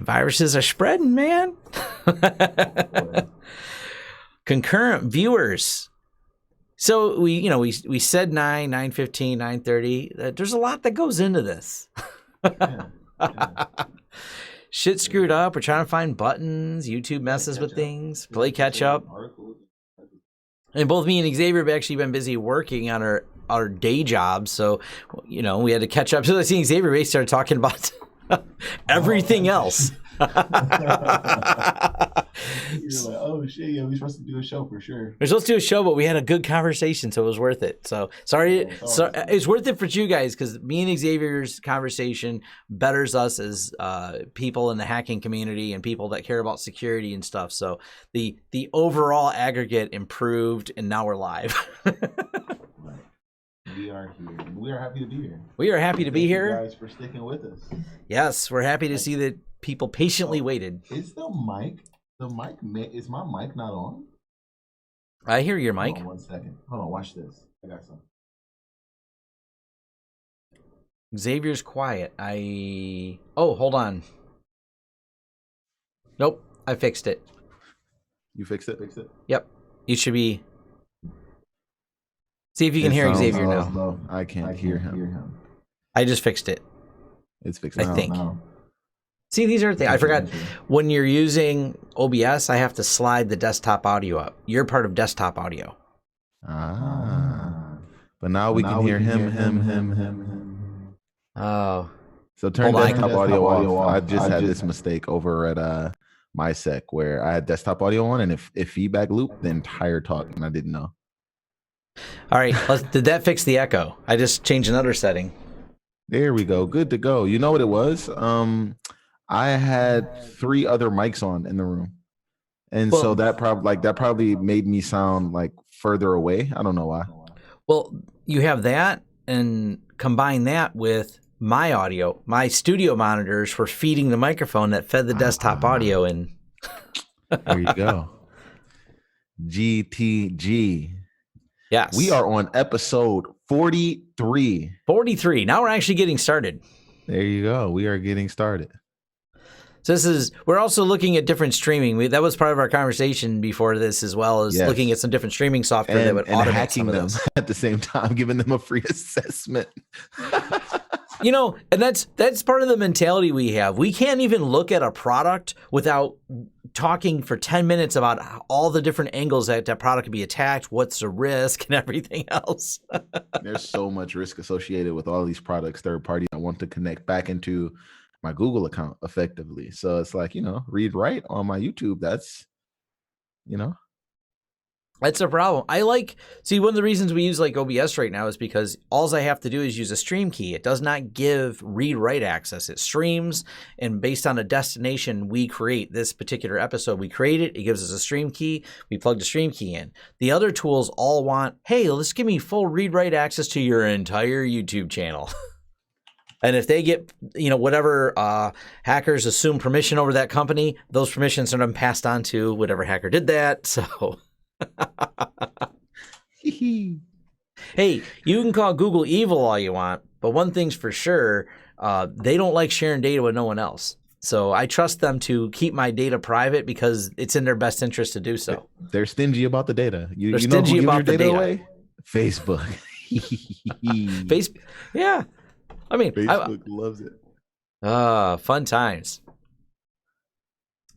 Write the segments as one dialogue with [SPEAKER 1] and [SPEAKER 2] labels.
[SPEAKER 1] Viruses are spreading, man. Concurrent viewers. So we said 9:15, 9:30. There's a lot that goes into this.
[SPEAKER 2] Yeah.
[SPEAKER 1] Shit screwed up. We're trying to find buttons. YouTube messes with things. Play catch up. And both me and Xavier have actually been busy working on our day jobs. So, we had to catch up. So I see Xavier, we started talking about everything else.
[SPEAKER 2] You're like, oh shit, yeah, we're supposed to do a show for sure.
[SPEAKER 1] We're supposed to do a show, but we had a good conversation, so it was worth it. So sorry, it's worth it for you guys because me and Xavier's conversation betters us as people in the hacking community and people that care about security and stuff. So the overall aggregate improved, and now we're live.
[SPEAKER 2] Right. We are here. And we are happy to be here.
[SPEAKER 1] We are happy to be here.
[SPEAKER 2] Thank you guys for sticking with us.
[SPEAKER 1] Yes, we're happy to see that people patiently waited.
[SPEAKER 2] Is is my mic not on?
[SPEAKER 1] I hear your mic.
[SPEAKER 2] Hold on 1 second. Hold on, watch this. I got something.
[SPEAKER 1] Xavier's quiet. Hold on. Nope, I fixed it.
[SPEAKER 2] You fixed it? Fix it?
[SPEAKER 1] Yep. You should be. See if you can hear Xavier now.
[SPEAKER 2] No, I can't hear him.
[SPEAKER 1] I just fixed it.
[SPEAKER 2] It's fixed.
[SPEAKER 1] I think.
[SPEAKER 2] No.
[SPEAKER 1] See, these are things. I forgot. When you're using OBS, I have to slide the desktop audio up. You're part of desktop audio.
[SPEAKER 2] But now we can hear him.
[SPEAKER 1] Oh.
[SPEAKER 2] So turn desktop audio off. I just had this mistake over at MySec where I had desktop audio on, and if feedback looped the entire talk, and I didn't know.
[SPEAKER 1] All right. Did that fix the echo? I just changed another setting.
[SPEAKER 2] There we go. Good to go. You know what it was? I had 3 other mics on in the room, and so that probably made me sound like further away. I don't know why.
[SPEAKER 1] Well, you have that, and combine that with my audio. My studio monitors were feeding the microphone that fed the desktop audio in.
[SPEAKER 2] There you go. GTG.
[SPEAKER 1] Yes.
[SPEAKER 2] We are on episode 43.
[SPEAKER 1] 43. Now we're actually getting started.
[SPEAKER 2] There you go. We are getting started.
[SPEAKER 1] So we're also looking at different streaming. That was part of our conversation before this, as well as looking at some different streaming software that would automate
[SPEAKER 2] hacking
[SPEAKER 1] some of
[SPEAKER 2] them
[SPEAKER 1] this.
[SPEAKER 2] at the same time, giving them a free assessment.
[SPEAKER 1] And that's part of the mentality we have. We can't even look at a product without talking for 10 minutes about all the different angles that product could be attacked, what's the risk, and everything else.
[SPEAKER 2] There's so much risk associated with all these products, third party. I want to connect back into my Google account effectively. So it's like, read write on my YouTube. That's,
[SPEAKER 1] That's a problem. One of the reasons we use like OBS right now is because all I have to do is use a stream key. It does not give read-write access. It streams, and based on a destination we create, this particular episode, we create it. It gives us a stream key. We plug the stream key in. The other tools all want, hey, let's give me full read-write access to your entire YouTube channel. And if they get, whatever hackers assume permission over that company, those permissions are then passed on to whatever hacker did that. So... Hey, you can call Google evil all you want, but one thing's for sure, they don't like sharing data with no one else. So I trust them to keep my data private because it's in their best interest to do so.
[SPEAKER 2] They're stingy about the data.
[SPEAKER 1] They're stingy about the data
[SPEAKER 2] away? Facebook.
[SPEAKER 1] Yeah. I mean,
[SPEAKER 2] Facebook loves it.
[SPEAKER 1] Fun times.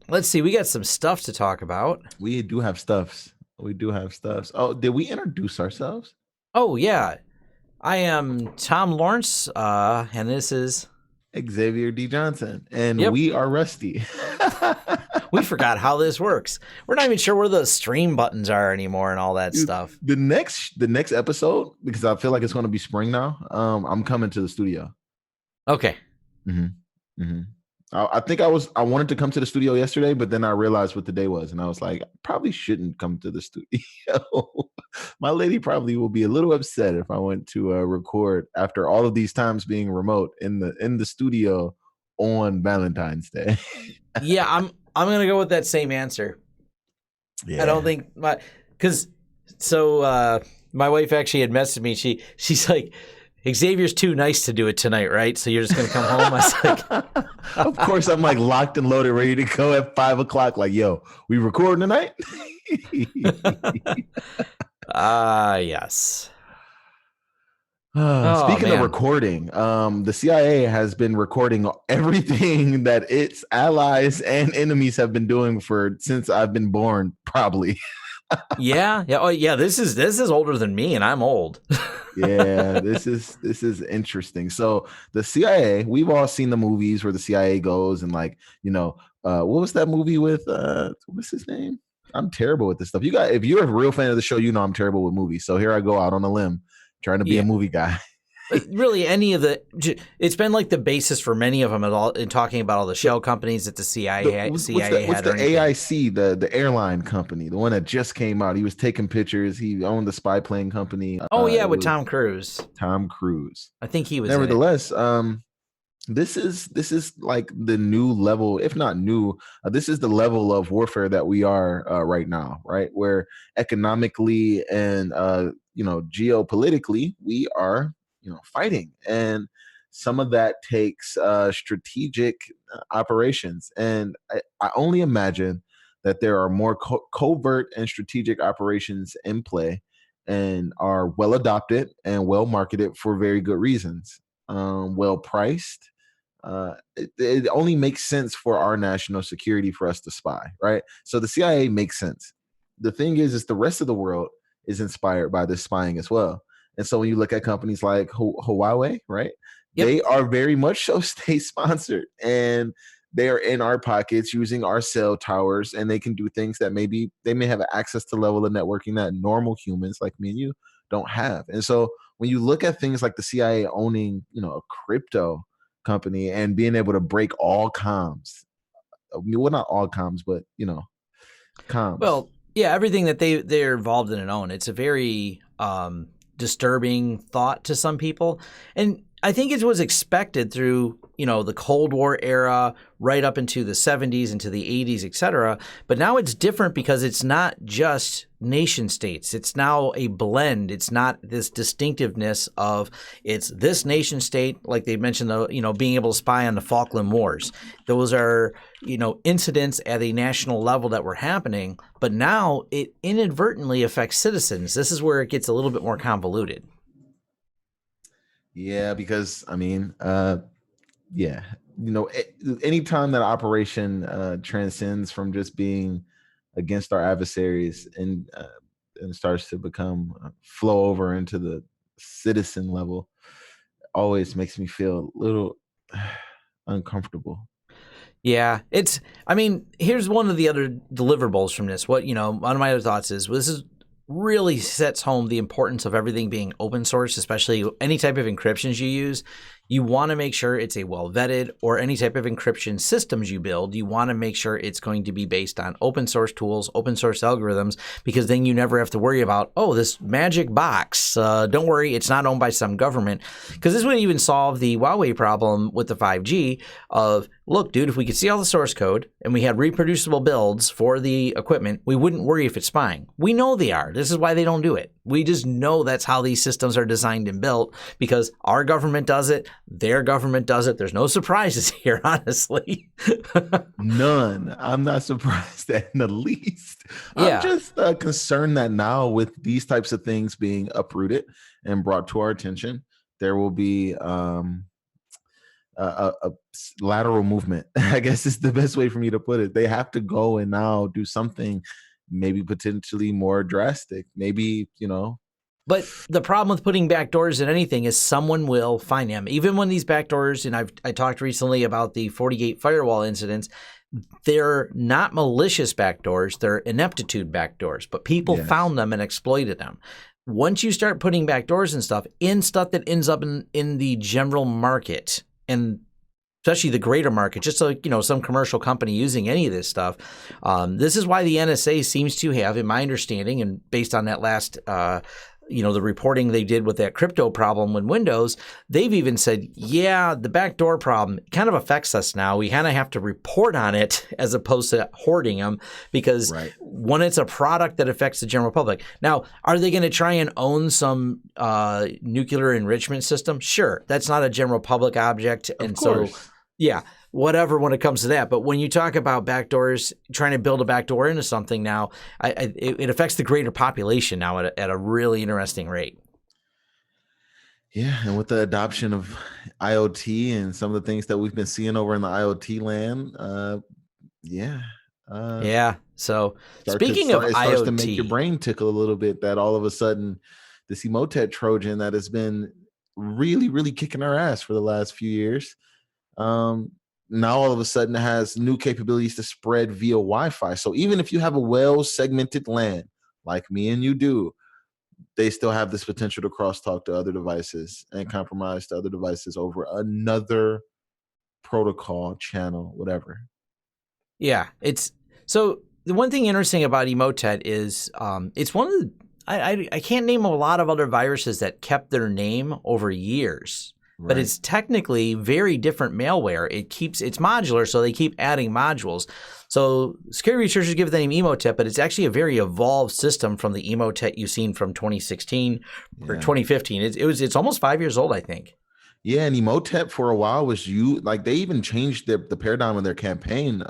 [SPEAKER 1] Let's see. We got some stuff to talk about.
[SPEAKER 2] We do have stuffs. Oh, did we introduce ourselves?
[SPEAKER 1] Oh, yeah. I am Tom Lawrence, and this is
[SPEAKER 2] Xavier D. Johnson, and we are Rusty.
[SPEAKER 1] We forgot how this works. We're not even sure where the stream buttons are anymore and all that stuff.
[SPEAKER 2] The next episode, because I feel like it's going to be spring now. I'm coming to the studio.
[SPEAKER 1] Okay.
[SPEAKER 2] I think I wanted to come to the studio yesterday, but then I realized what the day was, and I was like, I probably shouldn't come to the studio. My lady probably will be a little upset if I went to record after all of these times being remote in the studio on Valentine's Day.
[SPEAKER 1] Yeah, I'm gonna go with that same answer. Yeah. I don't think my wife actually had messaged me. She's like, Xavier's too nice to do it tonight, right? So you're just gonna come home. I was like,
[SPEAKER 2] Of course, I'm like locked and loaded, ready to go at 5:00. Like, yo, we recording tonight?
[SPEAKER 1] yes. Oh,
[SPEAKER 2] Speaking of
[SPEAKER 1] man.
[SPEAKER 2] recording, the CIA has been recording everything that its allies and enemies have been doing since I've been born, probably.
[SPEAKER 1] Yeah. Oh, yeah. This is older than me, and I'm old.
[SPEAKER 2] Yeah, this is interesting. So the CIA, we've all seen the movies where the CIA goes and like, what was that movie with what's his name? I'm terrible with this stuff. If you're a real fan of the show, I'm terrible with movies. So here I go out on a limb trying to be a movie guy.
[SPEAKER 1] Really, it's been like the basis for many of them in talking about all the shell companies that the CIA
[SPEAKER 2] What's the AIC, the airline company, the one that just came out? He was taking pictures. He owned the spy plane company.
[SPEAKER 1] With Tom Cruise.
[SPEAKER 2] Tom Cruise.
[SPEAKER 1] I think he was.
[SPEAKER 2] Nevertheless, this is like the new level, if not new. This is the level of warfare that we are right now, right? Where economically and geopolitically we are fighting, and some of that takes strategic operations, and I only imagine that there are more covert and strategic operations in play and are well adopted and well marketed for very good reasons, well priced. It only makes sense for our national security for us to spy, right? So the CIA makes sense. The thing is the rest of the world is inspired by this spying as well. And so when you look at companies like Huawei, right, they are very much so state sponsored, and they are in our pockets using our cell towers, and they can do things that maybe they may have access to level of networking that normal humans like me and you don't have. And so when you look at things like the CIA owning, a crypto company and being able to break all comms, well, not all comms, but comms.
[SPEAKER 1] Well, yeah, everything that they're involved in and own. It's a very disturbing thought to some people, and I think it was expected through the Cold War era right up into the 70s, into the 80s, etc. But now it's different because it's not just nation states. It's now a blend. It's not this distinctiveness of it's this nation state, like they mentioned, being able to spy on the Falkland Wars. Those are, incidents at a national level that were happening, but now it inadvertently affects citizens. This is where it gets a little bit more convoluted.
[SPEAKER 2] Yeah, because anytime that operation transcends from just being against our adversaries and starts to become flow over into the citizen level, always makes me feel a little uncomfortable.
[SPEAKER 1] Yeah, here's one of the other deliverables from this. One of my other thoughts is this is really sets home the importance of everything being open source, especially any type of encryptions you use. You want to make sure it's a well-vetted, or any type of encryption systems you build, you want to make sure it's going to be based on open source tools, open source algorithms, because then you never have to worry about, this magic box. Don't worry, it's not owned by some government. Because this would even solve the Huawei problem with the 5G of, look, dude, if we could see all the source code and we had reproducible builds for the equipment, we wouldn't worry if it's spying. We know they are. This is why they don't do it. We just know that's how these systems are designed and built, because our government does it, their government does it. There's no surprises here, honestly.
[SPEAKER 2] None. I'm not surprised in the least.
[SPEAKER 1] Yeah.
[SPEAKER 2] I'm just concerned that now with these types of things being uprooted and brought to our attention, there will be a lateral movement, I guess is the best way for me to put it. They have to go and now do something maybe potentially more drastic, maybe,
[SPEAKER 1] But the problem with putting backdoors in anything is someone will find them. Even when these backdoors, and I talked recently about the FortiGate firewall incidents, they're not malicious backdoors, they're ineptitude backdoors, but people found them and exploited them. Once you start putting backdoors and stuff that ends up in the general market, and especially the greater market, just so some commercial company using any of this stuff. This is why the NSA seems to have, in my understanding, and based on that last the reporting they did with that crypto problem in Windows, they've even said, yeah, the backdoor problem kind of affects us now. We kind of have to report on it as opposed to hoarding them, because when it's a product that affects the general public. Now, are they going to try and own some nuclear enrichment system? Sure. That's not a general public object. And so, yeah, whatever when it comes to that. But when you talk about backdoors, trying to build a backdoor into something now, it affects the greater population now at a really interesting rate.
[SPEAKER 2] Yeah, and with the adoption of IoT and some of the things that we've been seeing over in the IoT land,
[SPEAKER 1] So speaking of
[SPEAKER 2] it
[SPEAKER 1] IoT,
[SPEAKER 2] starts to make your brain tickle a little bit that all of a sudden this Emotet Trojan that has been really, really kicking our ass for the last few years, now all of a sudden has new capabilities to spread via Wi-Fi. So even if you have a well-segmented LAN, like me and you do, they still have this potential to crosstalk to other devices and compromise to other devices over another protocol, channel, whatever.
[SPEAKER 1] Yeah, so the one thing interesting about Emotet is it's one of the I can't name a lot of other viruses that kept their name over years. But it's technically very different malware. It's modular, so they keep adding modules. So security researchers give it the name Emotet, but it's actually a very evolved system from the Emotet you've seen from 2016 or 2015. It's almost 5 years old, I think.
[SPEAKER 2] Yeah, and Emotet for a while was they even changed the paradigm of their campaign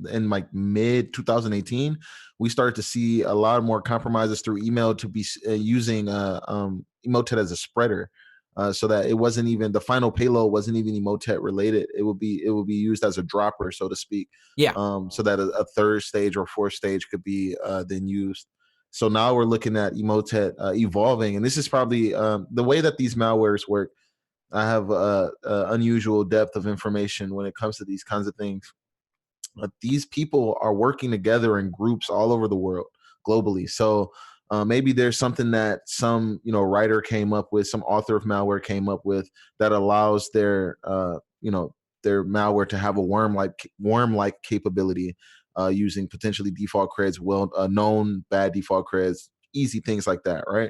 [SPEAKER 2] in like mid 2018. We started to see a lot more compromises through email to be using Emotet as a spreader. So that it wasn't even the final payload wasn't even Emotet related. It would be used as a dropper, so to speak.
[SPEAKER 1] Yeah.
[SPEAKER 2] So that a third stage or fourth stage could be then used. So now we're looking at Emotet evolving, and this is probably the way that these malwares work. I have unusual depth of information when it comes to these kinds of things. But these people are working together in groups all over the world, globally. So maybe there's something that some writer came up with, some author of malware came up with that allows their their malware to have a worm-like capability using potentially default creds, known bad default creds, easy things like that, right?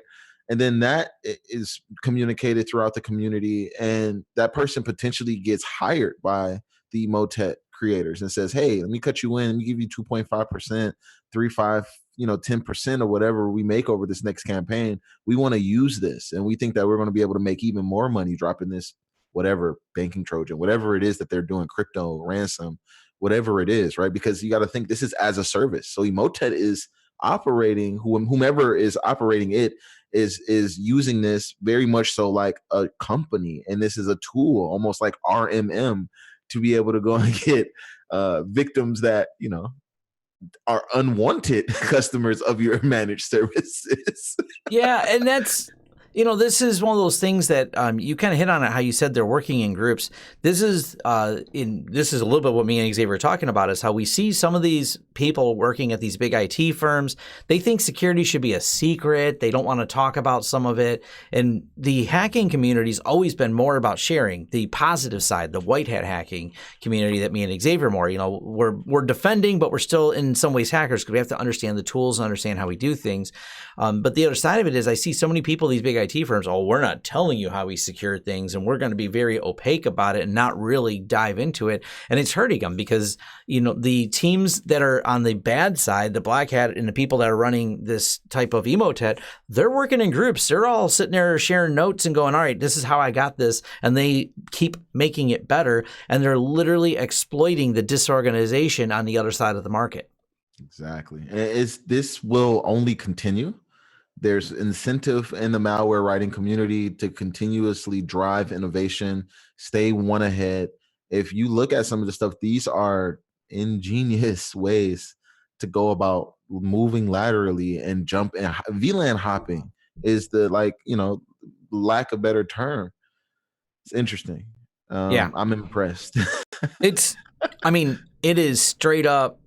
[SPEAKER 2] And then that is communicated throughout the community, and that person potentially gets hired by the Emotet creators and says, hey, let me cut you in, let me give you 2.5%, 3.5, 10% or whatever we make over this next campaign. We want to use this, and we think that we're going to be able to make even more money dropping this whatever banking Trojan, whatever it is that they're doing, crypto, ransom, whatever it is, right? Because you got to think this is as a service. So Emotet is operating, whomever is operating it is using this very much so like a company, and this is a tool almost like RMM to be able to go and get victims that are unwanted customers of your managed services.
[SPEAKER 1] Yeah, and that's this is one of those things that you kind of hit on it, how you said they're working in groups. This is a little bit what me and Xavier are talking about, is how we see some of these people working at these big IT firms. They think security should be a secret. They don't want to talk about some of it. And the hacking community's always been more about sharing the positive side, the white hat hacking community that me and Xavier more, we're defending, but we're still in some ways hackers because we have to understand the tools and understand how we do things. But the other side of it is I see so many people, these big IT firms, we're not telling you how we secure things, and we're going to be very opaque about it and not really dive into it. And it's hurting them because, the teams that are on the bad side, the black hat, and the people that are running this type of Emotet, they're working in groups. They're all sitting there sharing notes and going, all right, this is how I got this. And they keep making it better. And they're literally exploiting the disorganization on the other side of the market.
[SPEAKER 2] Exactly. This will only continue. There's incentive in the malware writing community to continuously drive innovation, stay one ahead. If you look at some of the stuff, these are ingenious ways to go about moving laterally and jump. And VLAN hopping is the lack of better term. It's interesting.
[SPEAKER 1] Yeah,
[SPEAKER 2] I'm impressed.
[SPEAKER 1] It is straight up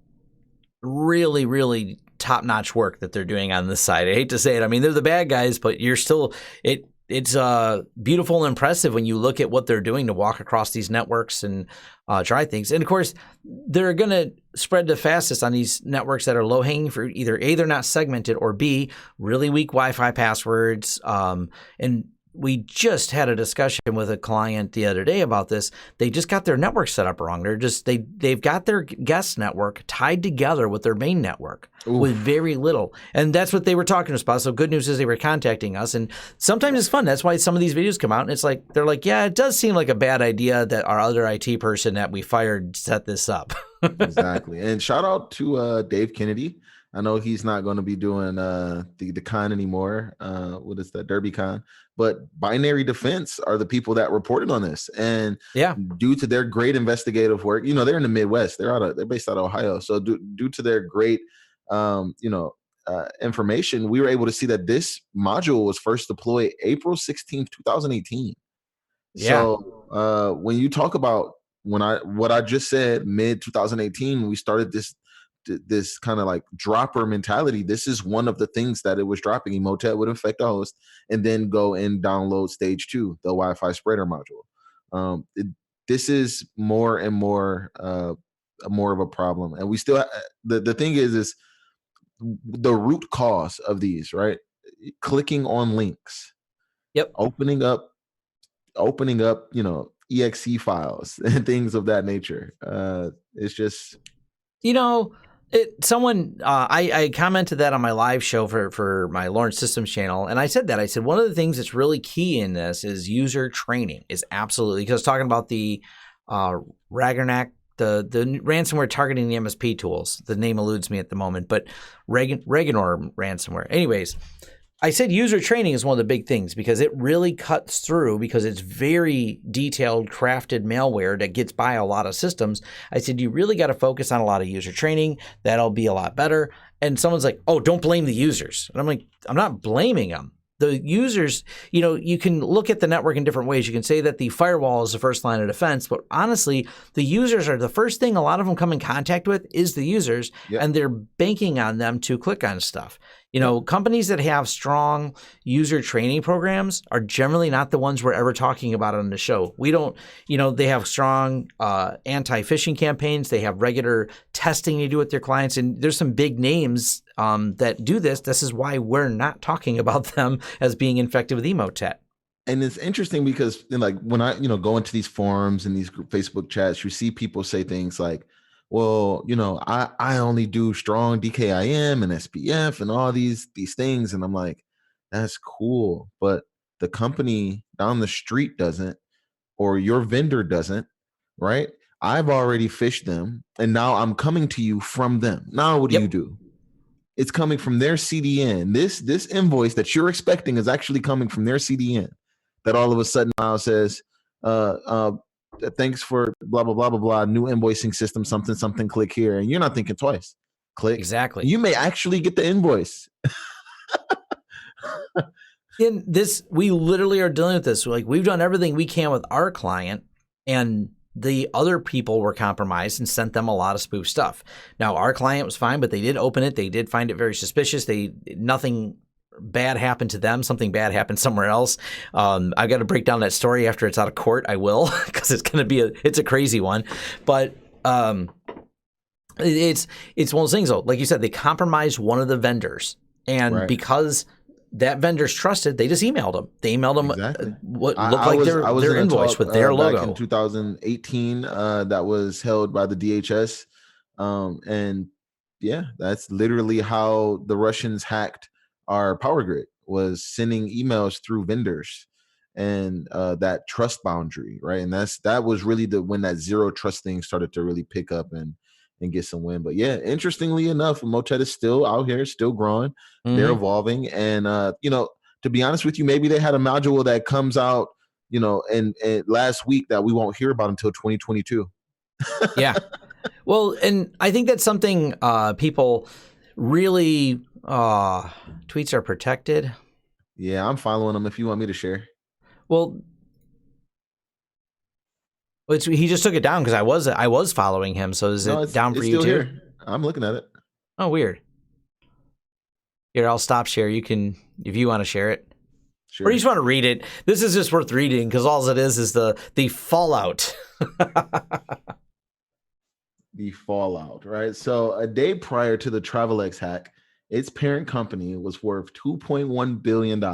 [SPEAKER 1] really, really top-notch work that they're doing on this side. I hate to say it. They're the bad guys, but you're still it's beautiful and impressive when you look at what they're doing to walk across these networks and try things. And of course, they're going to spread the fastest on these networks that are low hanging fruit. Either A, they're not segmented, or B, really weak Wi-Fi passwords. And we just had a discussion with a client the other day about this. They just got their network set up wrong. They've got their guest network tied together with their main network with very little. And that's what they were talking to us about. So good news is they were contacting us. And sometimes it's fun. That's why some of these videos come out and it's like, they're like, yeah, it does seem like a bad idea that our other IT person that we fired set this up.
[SPEAKER 2] Exactly. And shout out to Dave Kennedy. I know he's not going to be doing the con anymore. What is that, DerbyCon? But Binary Defense are the people that reported on this, and due to their great investigative work, they're in the Midwest. They're based out of Ohio. So due to their great, information, we were able to see that this module was first deployed April 16th, 2018.
[SPEAKER 1] Yeah.
[SPEAKER 2] So when you talk about what I just said, mid 2018, we started this kind of like dropper mentality. This is one of the things that it was dropping. Emotet would infect a host and then go and download stage 2, the Wi-Fi spreader module. This is more and more of a problem. And we still, the thing is the root cause of these, right? Clicking on links.
[SPEAKER 1] Yep.
[SPEAKER 2] Opening up, exe files and things of that nature. It's just,
[SPEAKER 1] I commented that on my live show for my Lawrence Systems channel, and I said one of the things that's really key in this is user training. Is absolutely, because talking about the Ragnac, the ransomware targeting the MSP tools. The name eludes me at the moment, but Reganor ransomware. Anyways, I said user training is one of the big things because it really cuts through, because it's very detailed, crafted malware that gets by a lot of systems. I said, you really got to focus on a lot of user training. That'll be a lot better. And someone's like, oh, don't blame the users. And I'm like, I'm not blaming them. The users, you can look at the network in different ways. You can say that the firewall is the first line of defense, but honestly, the users are the first thing a lot of them come in contact with is the users, and they're banking on them to click on stuff. Companies that have strong user training programs are generally not the ones we're ever talking about on the show. We don't, they have strong anti-phishing campaigns. They have regular testing they do with their clients. And there's some big names that do this. This is why we're not talking about them as being infected with Emotet.
[SPEAKER 2] And it's interesting because when I, go into these forums and these Facebook chats, you see people say things like, well, I only do strong DKIM and SPF and all these things. And I'm like, that's cool. But the company down the street doesn't, or your vendor doesn't, right? I've already phished them, and now I'm coming to you from them. Now what do you do? It's coming from their CDN. This invoice that you're expecting is actually coming from their CDN. That all of a sudden now says, thanks for blah, blah, blah, blah, blah, new invoicing system, something, click here. And you're not thinking twice. Click.
[SPEAKER 1] Exactly.
[SPEAKER 2] You may actually get the invoice.
[SPEAKER 1] In this, we literally are dealing with this. Like, we've done everything we can with our client, and the other people were compromised and sent them a lot of spoof stuff. Now, our client was fine, but they did open it. They did find it very suspicious. Nothing bad happened to them. Something bad happened somewhere else. I got to break down that story after it's out of court. I will, because it's going to be it's a crazy one. But it's one of those things, though. Like you said, they compromised one of the vendors, and because that vendor's trusted, they just emailed them. They emailed them what looked like their invoice with their logo.
[SPEAKER 2] Back in 2018, that was held by the DHS, and that's literally how the Russians hacked our power grid, was sending emails through vendors, and that trust boundary, right? And that was really when that zero trust thing started to really pick up and get some wind. But interestingly enough, Emotet is still out here, still growing. They're evolving, and to be honest with you, maybe they had a module that comes out, and last week that we won't hear about until 2022.
[SPEAKER 1] Well, and I think that's something people really. Tweets are protected.
[SPEAKER 2] Yeah, I'm following them if you want me to share.
[SPEAKER 1] Well, he just took it down because I was following him. So is it down for you too?
[SPEAKER 2] Here. I'm looking at it.
[SPEAKER 1] Oh, weird. Here, I'll stop share. You can, if you want to share it. Or you
[SPEAKER 2] Sure.
[SPEAKER 1] just want to read it. This is just worth reading because all it is the fallout.
[SPEAKER 2] The fallout, right? So a day prior to the Travelex hack, its parent company was worth $2.1 billion.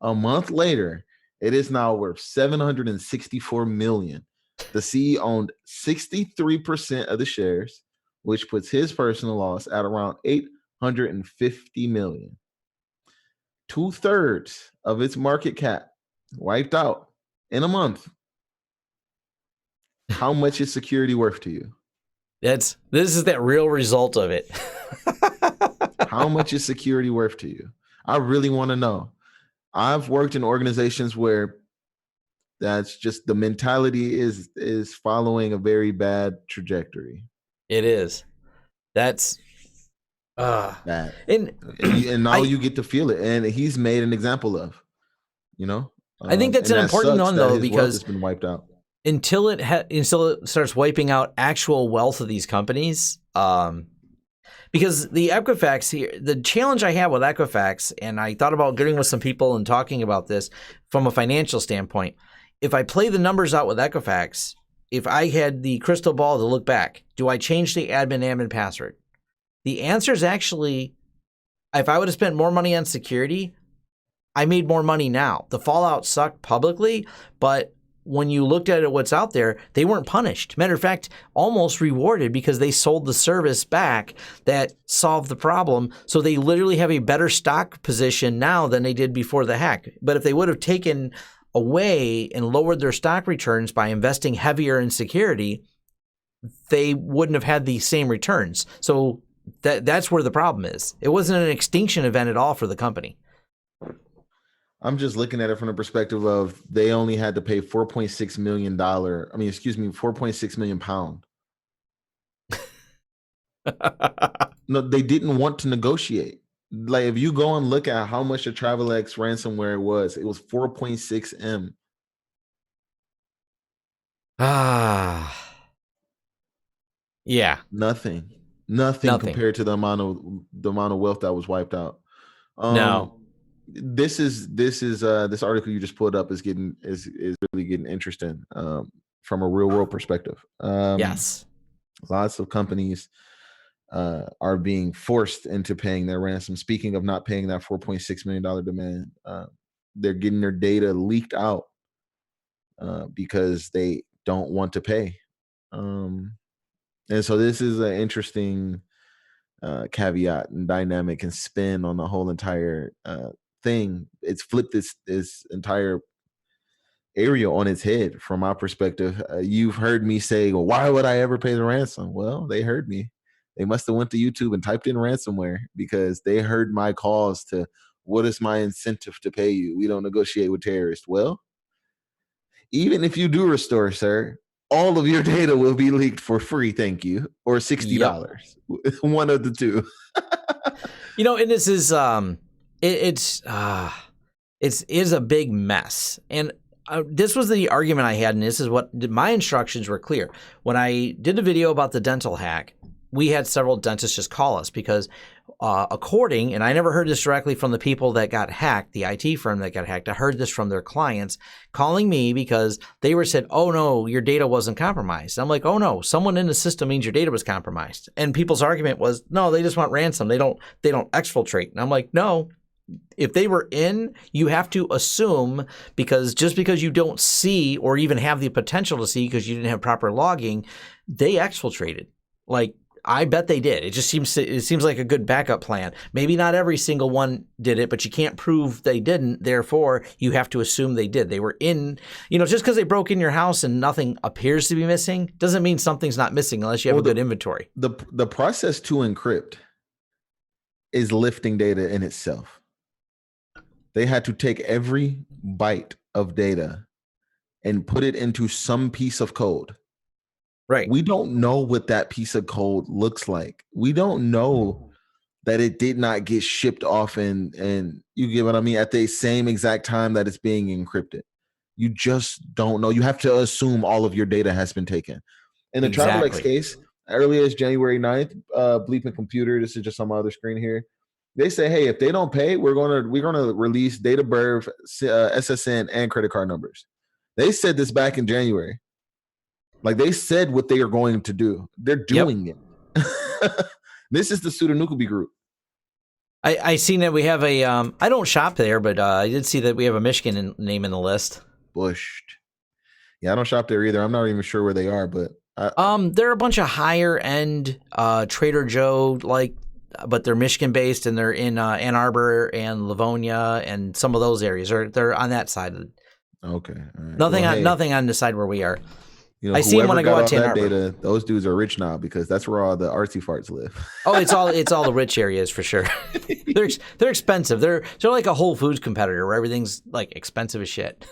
[SPEAKER 2] A month later, it is now worth $764 million. The CEO owned 63% of the shares, which puts his personal loss at around $850 million. 2/3 of its market cap wiped out in a month. How much is security worth to you?
[SPEAKER 1] This is that real result of it.
[SPEAKER 2] How much is security worth to you? I really want to know. I've worked in organizations where that's just the mentality is following a very bad trajectory.
[SPEAKER 1] It is. That's
[SPEAKER 2] That
[SPEAKER 1] and
[SPEAKER 2] and now
[SPEAKER 1] I
[SPEAKER 2] you get to feel it, and he's made an example of, you know,
[SPEAKER 1] I think that's
[SPEAKER 2] and
[SPEAKER 1] an
[SPEAKER 2] that
[SPEAKER 1] important
[SPEAKER 2] sucks
[SPEAKER 1] one
[SPEAKER 2] that
[SPEAKER 1] though
[SPEAKER 2] his wealth
[SPEAKER 1] because
[SPEAKER 2] has been wiped out.
[SPEAKER 1] until it starts wiping out actual wealth of these companies, because the Equifax here, the challenge I have with Equifax, and I thought about getting with some people and talking about this from a financial standpoint. If I play the numbers out with Equifax, if I had the crystal ball to look back, do I change the admin password? The answer is actually, if I would have spent more money on security, I made more money now. The fallout sucked publicly, but when you looked at it, what's out there, they weren't punished. Matter of fact, almost rewarded because they sold the service back that solved the problem. So they literally have a better stock position now than they did before the hack. But if they would have taken away and lowered their stock returns by investing heavier in security, they wouldn't have had the same returns. So that's where the problem is. It wasn't an extinction event at all for the company.
[SPEAKER 2] I'm just looking at it from the perspective of they only had to pay $4.6 million. I mean, excuse me, 4.6 million pound. No, they didn't want to negotiate. Like if you go and look at how much the Travelex ransomware was, it was 4.6 M.
[SPEAKER 1] Yeah.
[SPEAKER 2] Nothing
[SPEAKER 1] Nothing.
[SPEAKER 2] compared to the amount of wealth that was wiped out.
[SPEAKER 1] No.
[SPEAKER 2] This article you just pulled up is really getting interesting from a real world perspective.
[SPEAKER 1] Yes.
[SPEAKER 2] Lots of companies are being forced into paying their ransom. Speaking of not paying that $4.6 million demand, they're getting their data leaked out because they don't want to pay. And so this is an interesting caveat and dynamic and spin on the whole entire thing. It's flipped this entire area on its head from my perspective. You've heard me say, well, why would I ever pay the ransom? Well, they heard me. They must have went to YouTube and typed in ransomware because they heard my calls to, what is my incentive to pay you? We don't negotiate with terrorists. Well, even if you do restore, sir, all of your data will be leaked for free, thank you, or $60. Yep. One of the two.
[SPEAKER 1] And this is it is a big mess. And this was the argument I had, and this is what my instructions were clear. When I did a video about the dental hack, we had several dentists just call us because and I never heard this directly from the people that got hacked, the IT firm that got hacked. I heard this from their clients calling me because they were said, oh no, your data wasn't compromised. I'm like, oh no, someone in the system means your data was compromised. And people's argument was, no, they just want ransom. They don't exfiltrate. And I'm like, no. If they were in, you have to assume, because just because you don't see or even have the potential to see because you didn't have proper logging, they exfiltrated. Like, I bet they did. It seems like a good backup plan. Maybe not every single one did it, but you can't prove they didn't. Therefore, you have to assume they did. They were in, just because they broke in your house and nothing appears to be missing doesn't mean something's not missing unless you have a good inventory.
[SPEAKER 2] The process to encrypt is lifting data in itself. They had to take every byte of data and put it into some piece of code.
[SPEAKER 1] Right.
[SPEAKER 2] We don't know what that piece of code looks like. We don't know that it did not get shipped off and you get what I mean, at the same exact time that it's being encrypted. You just don't know. You have to assume all of your data has been taken. In the Travelex case, early as January 9th, Bleeping Computer, this is just on my other screen here, They say, hey, if they don't pay, we're gonna release date of birth, SSN, and credit card numbers. They said this back in January. Like they said what they are going to do. They're doing it. This is the Sudanukubi group.
[SPEAKER 1] I seen that we have a. I don't shop there, but I did see that we have a Michigan name in the list.
[SPEAKER 2] Bushed. Yeah, I don't shop there either. I'm not even sure where they are, but
[SPEAKER 1] they're a bunch of higher end Trader Joe but they're Michigan based and they're in Ann Arbor and Livonia and some of those areas. They're on that side.
[SPEAKER 2] Okay. All
[SPEAKER 1] right. Nothing on the side where we are.
[SPEAKER 2] You know,
[SPEAKER 1] I see them when I go out to Ann Arbor.
[SPEAKER 2] Data, those dudes are rich now because that's where all the artsy farts live.
[SPEAKER 1] Oh, it's all the rich areas for sure. They're expensive. They're like a Whole Foods competitor where everything's like expensive as shit.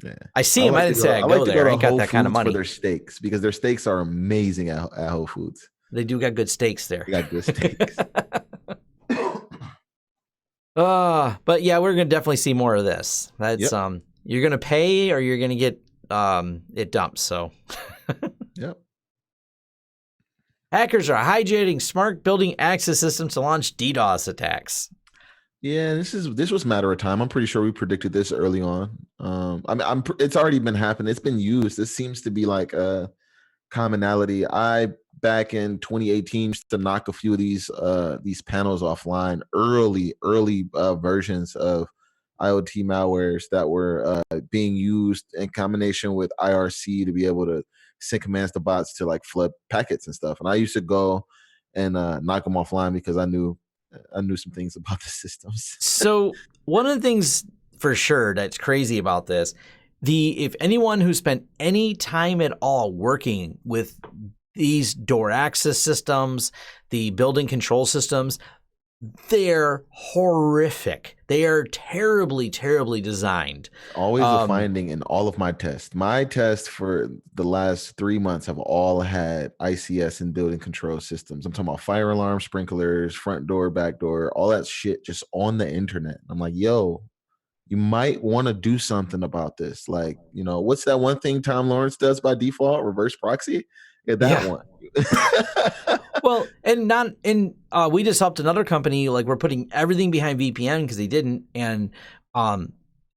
[SPEAKER 2] Yeah,
[SPEAKER 1] I see them. I didn't say I go there. I ain't got that kind of money.
[SPEAKER 2] For their steaks because their steaks are amazing at Whole Foods.
[SPEAKER 1] They do got good steaks there.
[SPEAKER 2] They got good steaks.
[SPEAKER 1] But yeah, we're gonna definitely see more of this. That's you're gonna pay or you're gonna get it dumped. So
[SPEAKER 2] yep.
[SPEAKER 1] Hackers are hijacking smart building access systems to launch DDoS attacks.
[SPEAKER 2] Yeah, this was a matter of time. I'm pretty sure we predicted this early on. It's already been happening. It's been used. This seems to be like a commonality. Back in 2018 used to knock a few of these panels offline. Early versions of IoT malwares that were being used in combination with IRC to be able to send commands to bots to like flood packets and stuff. And I used to go and knock them offline because I knew some things about the systems.
[SPEAKER 1] So one of the things for sure that's crazy about this, if anyone who spent any time at all working with these door access systems, the building control systems, they're horrific. They are terribly, terribly designed.
[SPEAKER 2] Always a finding in all of my tests. My tests for the last 3 months have all had ICS and building control systems. I'm talking about fire alarm, sprinklers, front door, back door, all that shit just on the internet. I'm like, yo, you might want to do something about this. Like, you know, what's that one thing Tom Lawrence does by default? Reverse proxy? Yeah, that one.
[SPEAKER 1] Well, we just helped another company. Like we're putting everything behind VPN because they didn't. And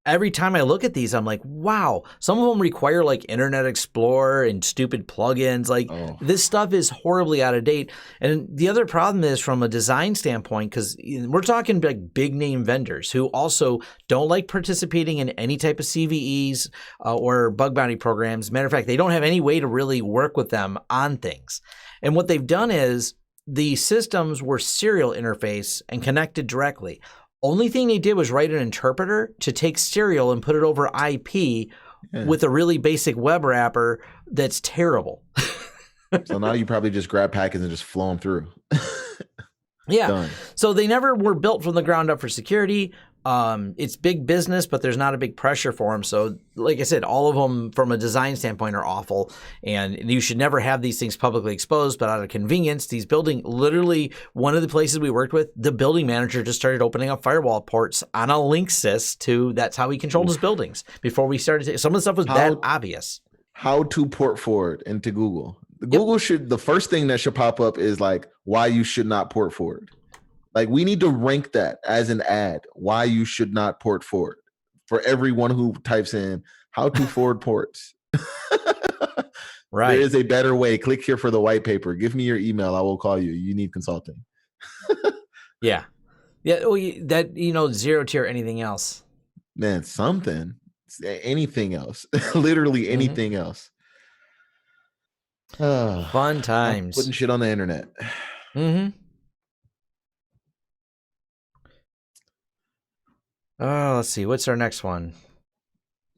[SPEAKER 1] every time I look at these, I'm like, wow. Some of them require like Internet Explorer and stupid plugins. Like this stuff is horribly out of date. And the other problem is from a design standpoint, because we're talking like big name vendors who also don't like participating in any type of CVEs or bug bounty programs. Matter of fact, they don't have any way to really work with them on things. And what they've done is the systems were serial interface and connected directly. Only thing they did was write an interpreter to take serial and put it over IP with a really basic web wrapper that's terrible.
[SPEAKER 2] So now you probably just grab packets and just flow them through.
[SPEAKER 1] Yeah.
[SPEAKER 2] Done.
[SPEAKER 1] So they never were built from the ground up for security. It's big business, but there's not a big pressure for them. So like I said, all of them from a design standpoint are awful, and you should never have these things publicly exposed, but out of convenience, literally one of the places we worked with, the building manager just started opening up firewall ports on a Linksys that's how he controlled his buildings before we started. Some of the stuff was that obvious.
[SPEAKER 2] How to port forward into Google. The first thing that should pop up is like why you should not port forward. Like we need to rank that as an ad, why you should not port forward for everyone who types in how to forward ports.
[SPEAKER 1] Right.
[SPEAKER 2] There is a better way. Click here for the white paper. Give me your email. I will call you. You need consulting.
[SPEAKER 1] Yeah. Yeah. Well, zero tier anything else.
[SPEAKER 2] Man, anything else. Literally anything else.
[SPEAKER 1] Fun times.
[SPEAKER 2] Putting shit on the internet.
[SPEAKER 1] Mm-hmm. Let's see. What's our next one?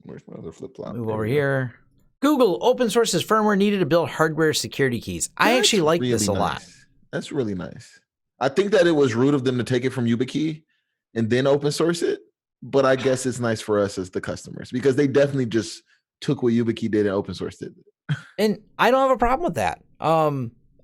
[SPEAKER 2] Where's my other flip-flop?
[SPEAKER 1] Move over here. Google open sources firmware needed to build hardware security keys. I actually like this a lot.
[SPEAKER 2] That's really nice. I think that it was rude of them to take it from YubiKey and then open source it. But I guess it's nice for us as the customers because they definitely just took what YubiKey did and open sourced it.
[SPEAKER 1] And I don't have a problem with that.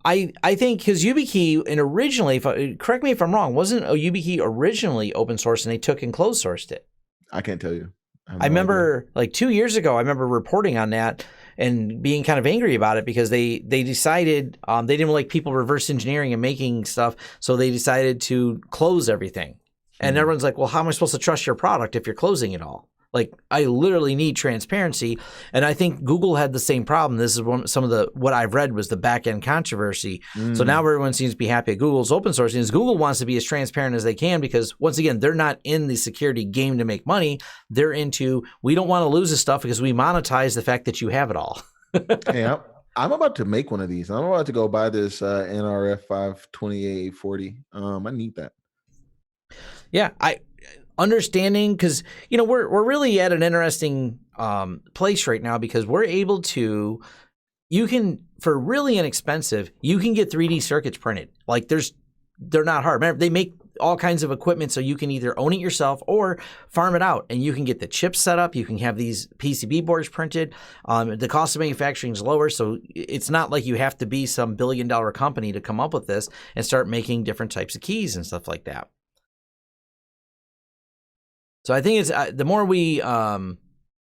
[SPEAKER 1] I think because YubiKey originally, correct me if I'm wrong, wasn't a YubiKey originally open source and they took and closed sourced it?
[SPEAKER 2] I can't tell you.
[SPEAKER 1] I remember like 2 years ago, I remember reporting on that. and being kind of angry about it because they decided they didn't like people reverse engineering and making stuff, so they decided to close everything. And everyone's like, well, how am I supposed to trust your product if you're closing it all? Like, I literally need transparency. And I think Google had the same problem. This is some of what I've read was the back end controversy. So now everyone seems to be happy at Google's open sourcing. Is Google wants to be as transparent as they can because, once again, they're not in the security game to make money. They're into, we don't want to lose this stuff because we monetize the fact that you have it all.
[SPEAKER 2] Hey, I'm about to make one of these. I'm about to go buy this NRF 52840. I need that.
[SPEAKER 1] Yeah, understanding, because we're really at an interesting place right now because we're able to, you can, for really inexpensive, you can get 3D circuits printed. Like they're not hard. Remember, they make all kinds of equipment so you can either own it yourself or farm it out, and you can get the chips set up. You can have these PCB boards printed. The cost of manufacturing is lower, so it's not like you have to be some billion-dollar company to come up with this and start making different types of keys and stuff like that. So I think it's the more we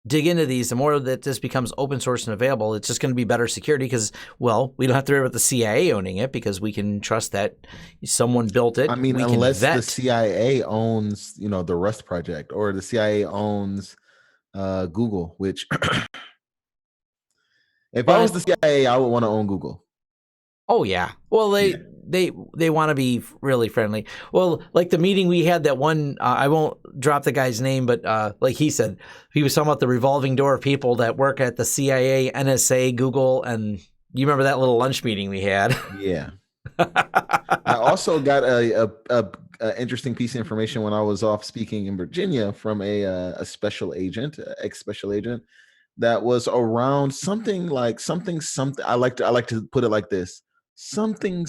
[SPEAKER 1] dig into these, the more that this becomes open source and available, it's just going to be better security because, well, we don't have to worry about the CIA owning it because we can trust that someone built it.
[SPEAKER 2] I mean, unless the CIA owns, the Rust project, or the CIA owns Google, which if I was the CIA, I would want to own Google.
[SPEAKER 1] Oh, yeah. Well, they want to be really friendly. Well, like the meeting we had, that one, I won't drop the guy's name, but like he said, he was talking about the revolving door of people that work at the CIA, NSA, Google, and you remember that little lunch meeting we had?
[SPEAKER 2] Yeah. I also got a interesting piece of information when I was off speaking in Virginia from a special agent, ex-special agent, that was around something. I like to put it like this: something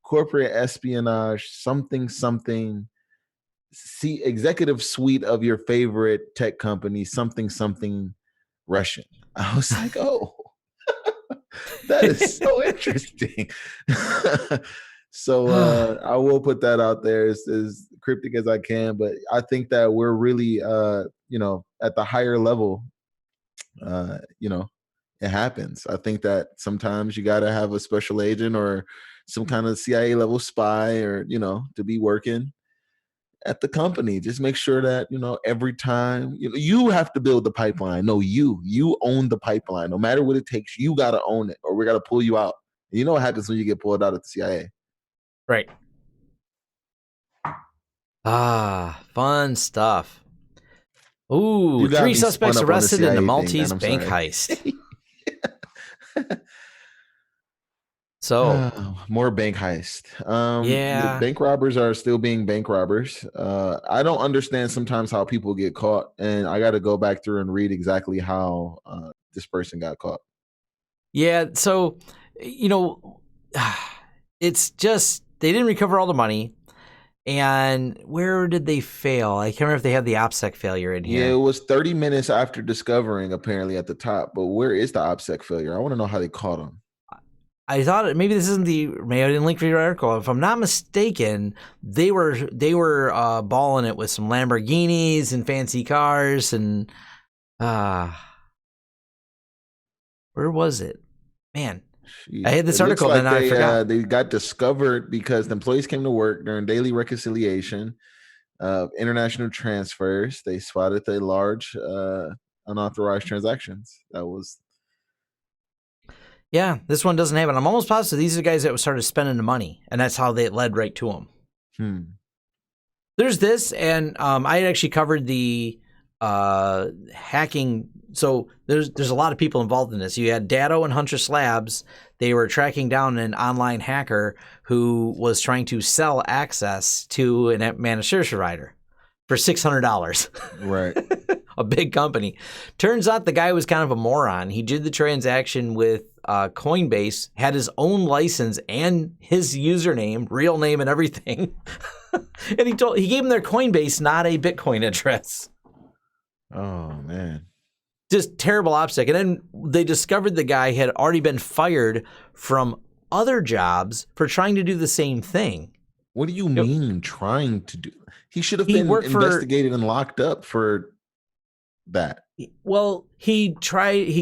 [SPEAKER 2] corporate espionage, something see executive suite of your favorite tech company, something Russian. I was like, oh, that is so interesting. So I will put that out there as cryptic as I can, but I think that we're really at the higher level. It happens. I think that sometimes you got to have a special agent or some kind of CIA level spy, or to be working at the company. Just make sure that every time you have to build the pipeline. No, you own the pipeline. No matter what it takes, you got to own it, or we're gonna pull you out. And you know what happens when you get pulled out at the CIA?
[SPEAKER 1] Right. Fun stuff. Ooh, 3 suspects arrested in the Maltese bank heist. So
[SPEAKER 2] more bank heist.
[SPEAKER 1] Yeah,
[SPEAKER 2] the bank robbers are still being bank robbers. I don't understand sometimes how people get caught, and I got to go back through and read exactly how this person got caught.
[SPEAKER 1] Yeah, so it's just they didn't recover all the money. And where did they fail? I can't remember if they had the OPSEC failure in here.
[SPEAKER 2] Yeah, it was 30 minutes after discovering, apparently, at the top. But where is the OPSEC failure? I want to know how they caught them.
[SPEAKER 1] I thought maybe this isn't maybe I didn't link for your article. If I'm not mistaken, they were balling it with some Lamborghinis and fancy cars and where was it? Man. Jeez. I had this article and I forgot.
[SPEAKER 2] They got discovered because the employees came to work during daily reconciliation of international transfers. They spotted the large unauthorized transactions. That was.
[SPEAKER 1] Yeah, this one doesn't have it. I'm almost positive these are the guys that started spending the money, and that's how they led right to them. There's this, and I had actually covered the hacking. So there's a lot of people involved in this. You had Datto and Huntress Labs. They were tracking down an online hacker who was trying to sell access to a managed service provider for $600.
[SPEAKER 2] Right.
[SPEAKER 1] A big company. Turns out the guy was kind of a moron. He did the transaction with Coinbase, had his own license and his username, real name and everything. And he gave him their Coinbase, not a Bitcoin address.
[SPEAKER 2] Oh, man.
[SPEAKER 1] Just terrible OPSEC. And then they discovered the guy had already been fired from other jobs for trying to do the same thing.
[SPEAKER 2] What do you mean trying to do? He should have been investigated and locked up for that.
[SPEAKER 1] Well, he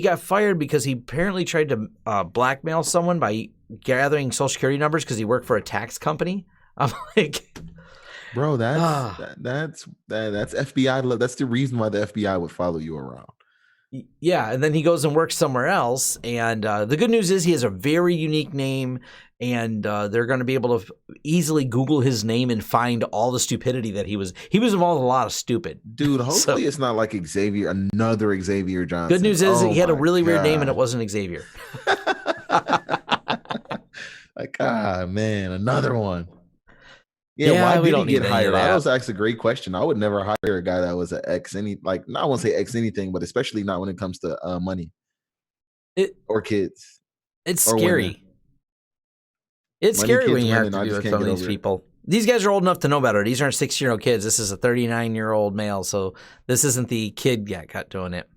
[SPEAKER 1] got fired because he apparently tried to blackmail someone by gathering social security numbers because he worked for a tax company. I'm like,
[SPEAKER 2] Bro, that's
[SPEAKER 1] ah.
[SPEAKER 2] that's FBI. That's the reason why the FBI would follow you around.
[SPEAKER 1] Yeah, and then he goes and works somewhere else. And the good news is he has a very unique name, and they're going to be able to easily Google his name and find all the stupidity that he was involved in a lot of stupid.
[SPEAKER 2] Dude, hopefully it's not like another Xavier Johnson.
[SPEAKER 1] Good news is he had a really weird name, and it wasn't Xavier.
[SPEAKER 2] Like, man, another one. Yeah, why did he get hired? That was actually a great question. I would never hire a guy that was an X I won't say X anything, but especially not when it comes to money or kids.
[SPEAKER 1] It's scary. Women. It's money, scary kids, when you have to do with some of these people. These guys are old enough to know better. These aren't 6-year-old kids. This is a 39-year-old male, so this isn't the kid yet got doing it.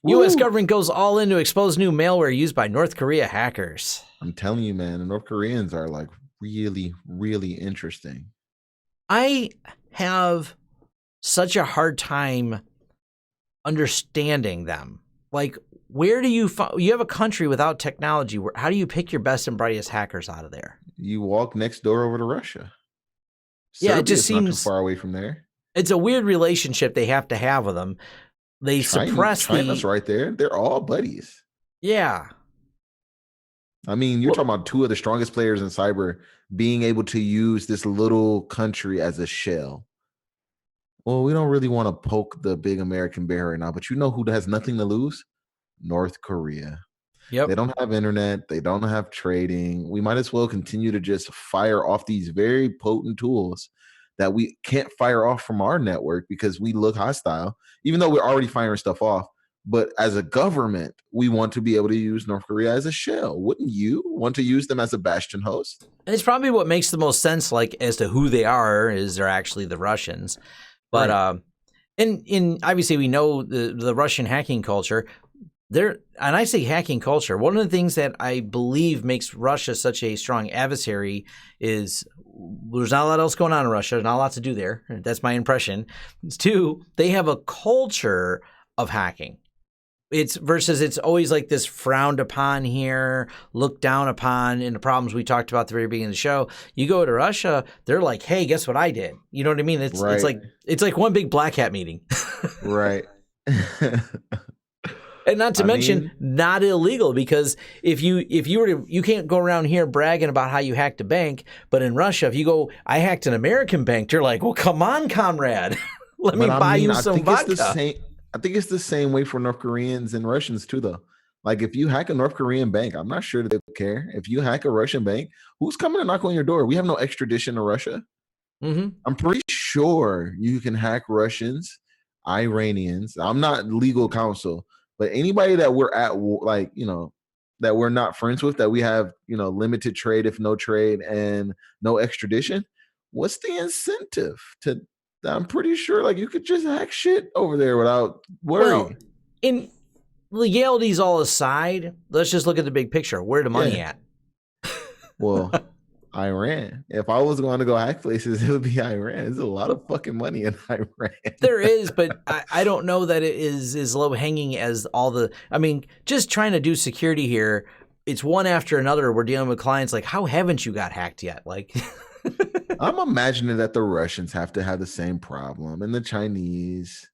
[SPEAKER 1] Woo. U.S. government goes all in to expose new malware used by North Korea hackers.
[SPEAKER 2] I'm telling you, man, the North Koreans are like really, really interesting.
[SPEAKER 1] I have such a hard time understanding them. Like, where do you have a country without technology? How do you pick your best and brightest hackers out of there?
[SPEAKER 2] You walk next door over to Russia. Serbia,
[SPEAKER 1] it just seems
[SPEAKER 2] not too far away from there.
[SPEAKER 1] It's a weird relationship they have to have with them. They suppress
[SPEAKER 2] China's right there. They're all buddies.
[SPEAKER 1] Yeah.
[SPEAKER 2] I mean, you're talking about two of the strongest players in cyber being able to use this little country as a shell. Well, we don't really want to poke the big American bear right now, but you know who has nothing to lose? North Korea.
[SPEAKER 1] Yep.
[SPEAKER 2] They don't have internet. They don't have trading. We might as well continue to just fire off these very potent tools that we can't fire off from our network because we look hostile, even though we're already firing stuff off. But as a government, we want to be able to use North Korea as a shell. Wouldn't you want to use them as a bastion host?
[SPEAKER 1] And it's probably what makes the most sense, like, as to who they are, is they're actually the Russians. But right. And obviously we know the Russian hacking culture. And I say hacking culture. One of the things that I believe makes Russia such a strong adversary is there's not a lot else going on in Russia. There's not a lot to do there. That's my impression. 2, they have a culture of hacking. It's always like this frowned upon here, looked down upon in the problems we talked about at the very beginning of the show. You go to Russia, they're like, hey, guess what I did? You know what I mean? It's like one big black hat meeting.
[SPEAKER 2] Right.
[SPEAKER 1] And not to mention, not illegal, because if you can't go around here bragging about how you hacked a bank, but in Russia, if you go, I hacked an American bank, you're like, well, come on, comrade, let me buy you some vodka.
[SPEAKER 2] I think it's the same way for North Koreans and Russians too, though. Like, if you hack a North Korean bank, I'm not sure that they would care. If you hack a Russian bank, who's coming to knock on your door? We have no extradition to Russia.
[SPEAKER 1] Mm-hmm.
[SPEAKER 2] I'm pretty sure you can hack Russians, Iranians. I'm not legal counsel, but anybody that we're at, like, that we're not friends with, that we have, limited trade, if no trade, and no extradition. What's the incentive to? I'm pretty sure, like, you could just hack shit over there without worry. Well,
[SPEAKER 1] in legalities all aside, let's just look at the big picture. Where the money at?
[SPEAKER 2] Well, Iran. If I was going to go hack places, it would be Iran. There's a lot of fucking money in Iran.
[SPEAKER 1] There is, but I don't know that it is as low hanging as all the. I mean, just trying to do security here, it's one after another. We're dealing with clients like, how haven't you got hacked yet? Like.
[SPEAKER 2] I'm imagining that the Russians have to have the same problem, and the Chinese.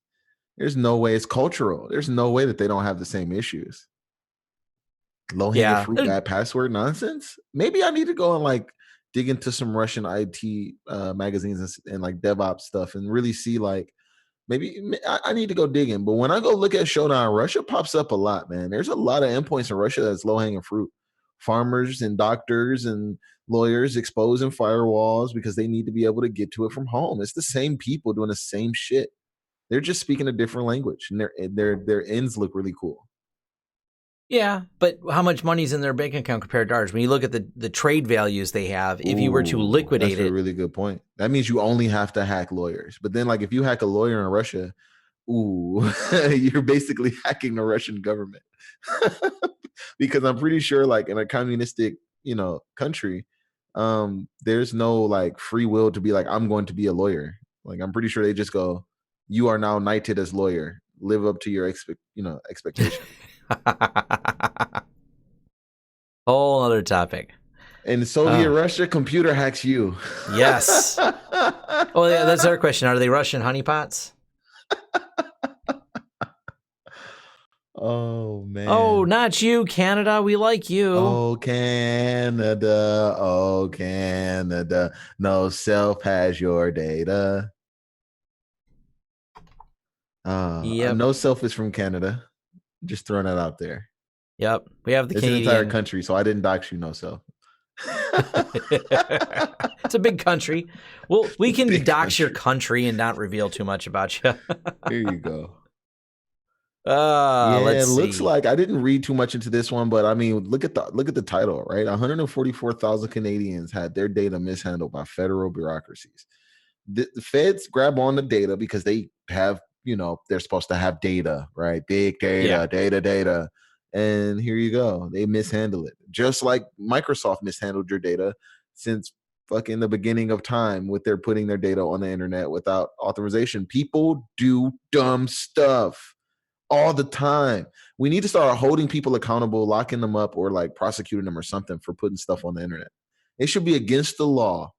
[SPEAKER 2] There's no way. It's cultural. There's no way that they don't have the same issues. Low-hanging fruit, bad password nonsense. Maybe I need to go and like dig into some Russian IT magazines and like DevOps stuff and really see, like, maybe I need to go digging. But when I go look at Showdown, Russia pops up a lot, man. There's a lot of endpoints in Russia that's low-hanging fruit. Farmers and doctors and lawyers exposing firewalls because they need to be able to get to it from home. It's the same people doing the same shit. They're just speaking a different language, and their ends look really cool.
[SPEAKER 1] Yeah, but how much money's in their bank account compared to ours? When you look at the trade values they have, if you were to liquidate
[SPEAKER 2] that's a really good point. That means you only have to hack lawyers. But then, like, if you hack a lawyer in Russia, you're basically hacking the Russian government. Because I'm pretty sure, like, in a communistic, country, there's no like free will to be like, I'm going to be a lawyer. Like, I'm pretty sure they just go, you are now knighted as lawyer. live up to your expectation.
[SPEAKER 1] Whole other topic.
[SPEAKER 2] In Soviet Russia, computer hacks you.
[SPEAKER 1] Yes. Oh, yeah, that's our question. Are they Russian honeypots?
[SPEAKER 2] Oh, man.
[SPEAKER 1] Oh, not you, Canada. We like you.
[SPEAKER 2] Oh, Canada. Oh, Canada. No self has your data.
[SPEAKER 1] Yep.
[SPEAKER 2] No self is from Canada. Just throwing that out there.
[SPEAKER 1] Yep. We have the
[SPEAKER 2] It's
[SPEAKER 1] Canadian.
[SPEAKER 2] an entire country, so I didn't dox you, no self.
[SPEAKER 1] It's a big country. Well, we can dox your country and not reveal too much about you.
[SPEAKER 2] Here you go.
[SPEAKER 1] Let's
[SPEAKER 2] it looks
[SPEAKER 1] see.
[SPEAKER 2] like I didn't read too much into this one, but I mean, look at the title, right? 144,000 Canadians had their data mishandled by federal bureaucracies. The feds grab on the data because they have, they're supposed to have data, right? Big data, data. And here you go. They mishandle it. Just like Microsoft mishandled your data since fucking the beginning of time with their putting their data on the internet without authorization. People do dumb stuff all the time. We need to start holding people accountable, locking them up, or like prosecuting them or something for putting stuff on the internet. It should be against the law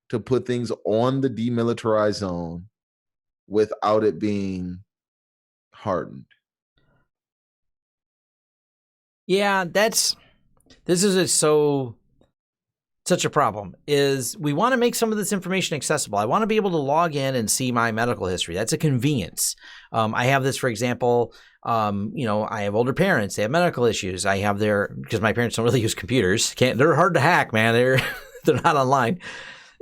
[SPEAKER 2] to put things on the demilitarized zone without it being hardened.
[SPEAKER 1] Yeah, this is such a problem. Is we want to make some of this information accessible. I want to be able to log in and see my medical history. That's a convenience. I have this, for example, I have older parents. They have medical issues. I have because my parents don't really use computers. They're hard to hack, man. They're not online.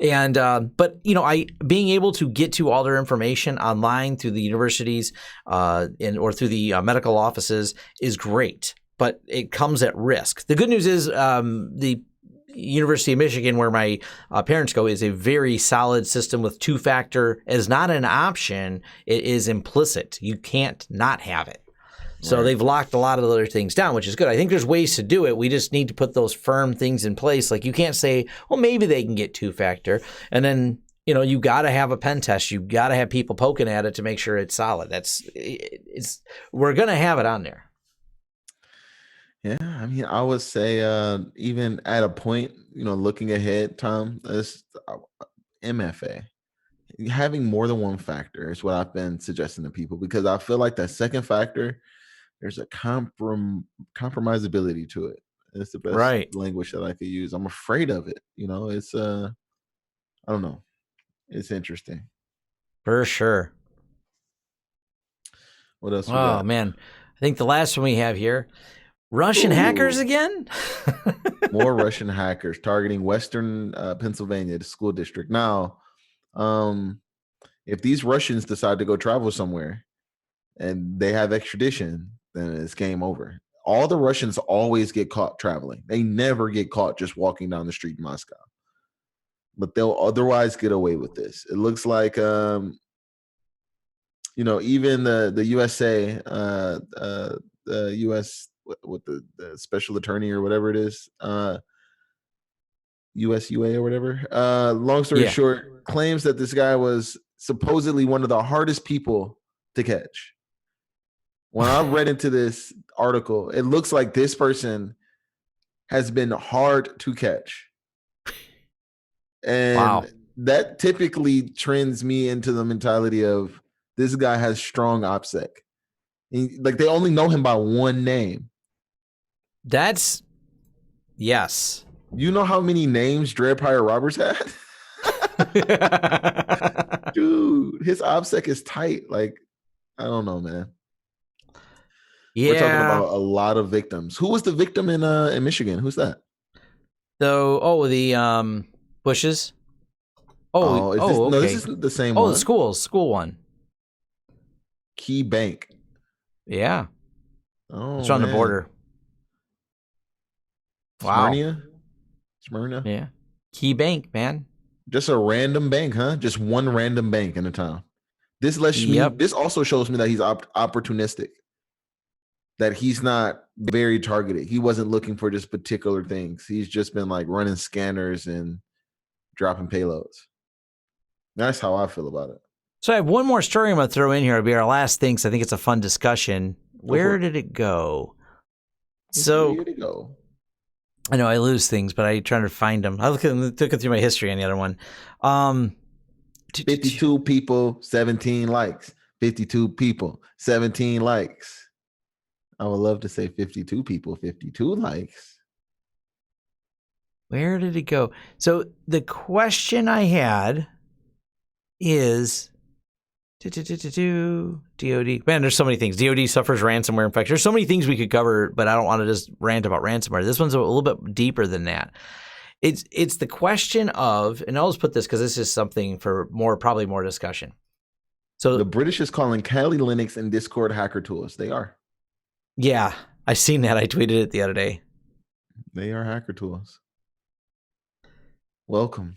[SPEAKER 1] And but being able to get to all their information online through the universities or through the medical offices is great, but it comes at risk. The good news is the University of Michigan, where my parents go, is a very solid system with two-factor. Is not an option. It is implicit. You can't not have it. So they've locked a lot of other things down, which is good. I think there's ways to do it. We just need to put those firm things in place. Like you can't say, well, maybe they can get two-factor. And then, you got to have a pen test. You got to have people poking at it to make sure it's solid. We're going to have it on there.
[SPEAKER 2] Yeah, I mean, I would say even at a point, looking ahead, Tom, this MFA. Having more than one factor is what I've been suggesting to people, because I feel like that second factor, there's a compromisability to it. It's the best language that I could use. I'm afraid of it. It's I don't know. It's interesting.
[SPEAKER 1] For sure.
[SPEAKER 2] What else we got?
[SPEAKER 1] Oh, man. I think the last one we have here, Russian hackers again?
[SPEAKER 2] More Russian hackers targeting Western Pennsylvania, the school district. Now, if these Russians decide to go travel somewhere and they have extradition, then it's game over. All the Russians always get caught traveling. They never get caught just walking down the street in Moscow. But they'll otherwise get away with this. It looks like, even the USA, the U.S. with the special attorney or whatever it is, USUA or whatever. Long story short, claims that this guy was supposedly one of the hardest people to catch. When I read into this article, it looks like this person has been hard to catch. And that typically trends me into the mentality of this guy has strong OPSEC. Like they only know him by one name.
[SPEAKER 1] Yes.
[SPEAKER 2] You know how many names Dread Pirate Roberts had? Dude, his OPSEC is tight. Like, I don't know, man.
[SPEAKER 1] Yeah.
[SPEAKER 2] We're talking about a lot of victims. Who was the victim in Michigan? Who's that?
[SPEAKER 1] The Bushes. Okay.
[SPEAKER 2] This isn't the same one.
[SPEAKER 1] The school one.
[SPEAKER 2] Key Bank.
[SPEAKER 1] Yeah.
[SPEAKER 2] Oh,
[SPEAKER 1] it's on the border. Wow.
[SPEAKER 2] Smyrna?
[SPEAKER 1] Yeah. Key Bank, man.
[SPEAKER 2] Just a random bank, huh? Just one random bank in a town. This also shows me that he's opportunistic. That he's not very targeted. He wasn't looking for just particular things. He's just been like running scanners and dropping payloads. That's how I feel about it.
[SPEAKER 1] So I have one more story I'm going to throw in here. It'll be our last thing, so I think it's a fun discussion. Where did it go?
[SPEAKER 2] Where did it go?
[SPEAKER 1] I know I lose things, but I try to find them. I look through my history on the other one.
[SPEAKER 2] 52 people, 17 likes. 52 people, 17 likes. I would love to say 52 people, 52 likes.
[SPEAKER 1] Where did it go? So the question I had is DOD. Man, there's so many things. DOD suffers ransomware infection. There's so many things we could cover, but I don't want to just rant about ransomware. This one's a little bit deeper than that. It's the question of, and I'll just put this because this is something for probably more discussion. So
[SPEAKER 2] the British is calling Kali Linux and Discord hacker tools. They are.
[SPEAKER 1] Yeah, I seen that. I tweeted it the other day.
[SPEAKER 2] They are hacker tools. Welcome.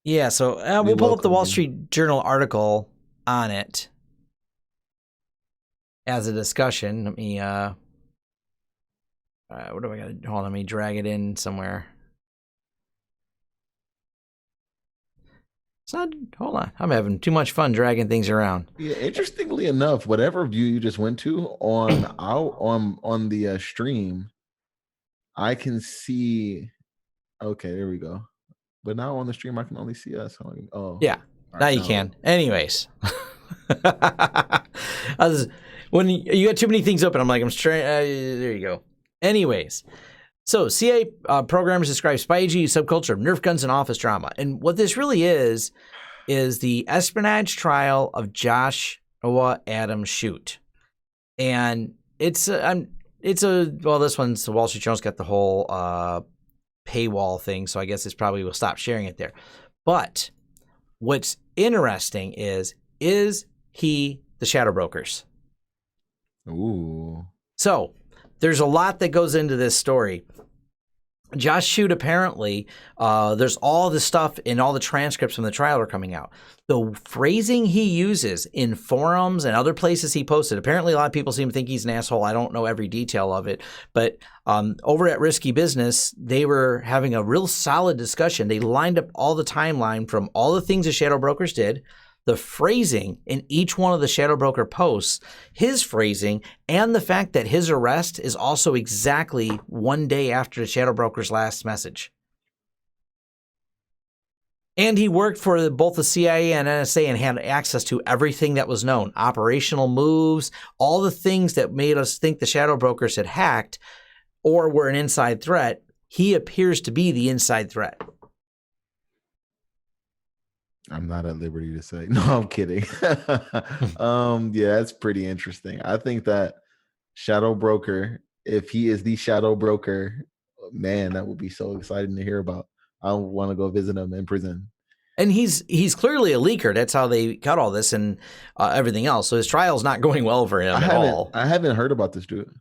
[SPEAKER 1] Yeah, so we'll pull up the Wall Street Journal article on it as a discussion. Let me, what do I got to, hold on, let me drag it in somewhere. It's not, hold on, I'm having too much fun dragging things around.
[SPEAKER 2] Yeah, interestingly enough, whatever view you just went to on the stream, I can see, okay, there we go. But now on the stream, I can only see us. Oh,
[SPEAKER 1] yeah. Now you can. Anyways, when you got too many things open, I'm like, there you go. Anyways, so CIA programmers describe spy-AG subculture of Nerf guns and office drama, and what this really is the espionage trial of Joshua Adams Shoot, and this one's the Wall Street Journal's got the whole paywall thing, so I guess it's probably we'll stop sharing it there. But what's interesting is he the shadow brokers?
[SPEAKER 2] Ooh.
[SPEAKER 1] So there's a lot that goes into this story. Josh Shoot, apparently, there's all the stuff in all the transcripts from the trial are coming out. The phrasing he uses in forums and other places he posted, apparently a lot of people seem to think he's an asshole. I don't know every detail of it. But over at Risky Business, they were having a real solid discussion. They lined up all the timeline from all the things the shadow brokers did, the phrasing in each one of the shadow broker posts, his phrasing, and the fact that his arrest is also exactly 1 day after the shadow broker's last message. And he worked for both the CIA and NSA and had access to everything that was known, operational moves, all the things that made us think the shadow brokers had hacked or were an inside threat. He appears to be the inside threat.
[SPEAKER 2] I'm not at liberty to say. No, I'm kidding. Yeah, that's pretty interesting. I think that shadow broker, if he is the shadow broker, man, that would be so exciting to hear about. I want to go visit him in prison.
[SPEAKER 1] And he's clearly a leaker. That's how they got all this and everything else. So his trial's not going well for him at all.
[SPEAKER 2] I haven't heard about this dude.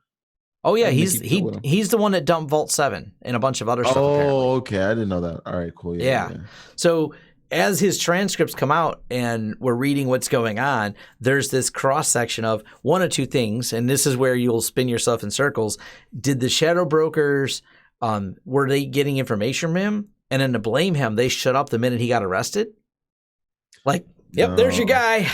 [SPEAKER 1] Oh yeah, he's the one that dumped Vault 7 and a bunch of other stuff.
[SPEAKER 2] Oh, okay, I didn't know that. All right, cool. Yeah.
[SPEAKER 1] So as his transcripts come out and we're reading what's going on, there's this cross section of one of two things, and this is where you'll spin yourself in circles. Did the shadow brokers were they getting information from him? And then to blame him, they shut up the minute he got arrested? Like, yep, there's your guy.